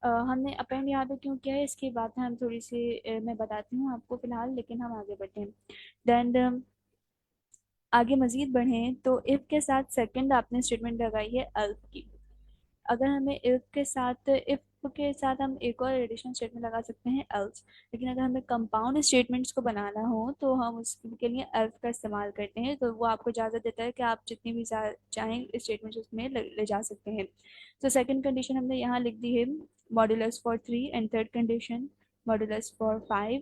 हमने अपेंड यहाँ पे क्यों किया है इसकी बात हम थोड़ी सी मैं बताती हूँ आपको फिलहाल, लेकिन हम आगे बढ़ते हैं। देन आगे मजीद बढ़ें तो इफ के साथ सेकंड आपने स्टेटमेंट लगाई है अल्फ की। अगर हमें इफ के साथ हम एक और एडिशन स्टेटमेंट लगा सकते हैं एल्स, लेकिन अगर हमें कंपाउंड स्टेटमेंट्स को बनाना हो तो हम उसके लिए एल्स का इस्तेमाल करते हैं। तो वो आपको इजाज़त देता है कि आप जितनी भी चाहें स्टेटमेंट्स उसमें ले जा सकते हैं। तो सेकंड कंडीशन हमने यहाँ लिख दी है modulus for 3 and third condition modulus for 5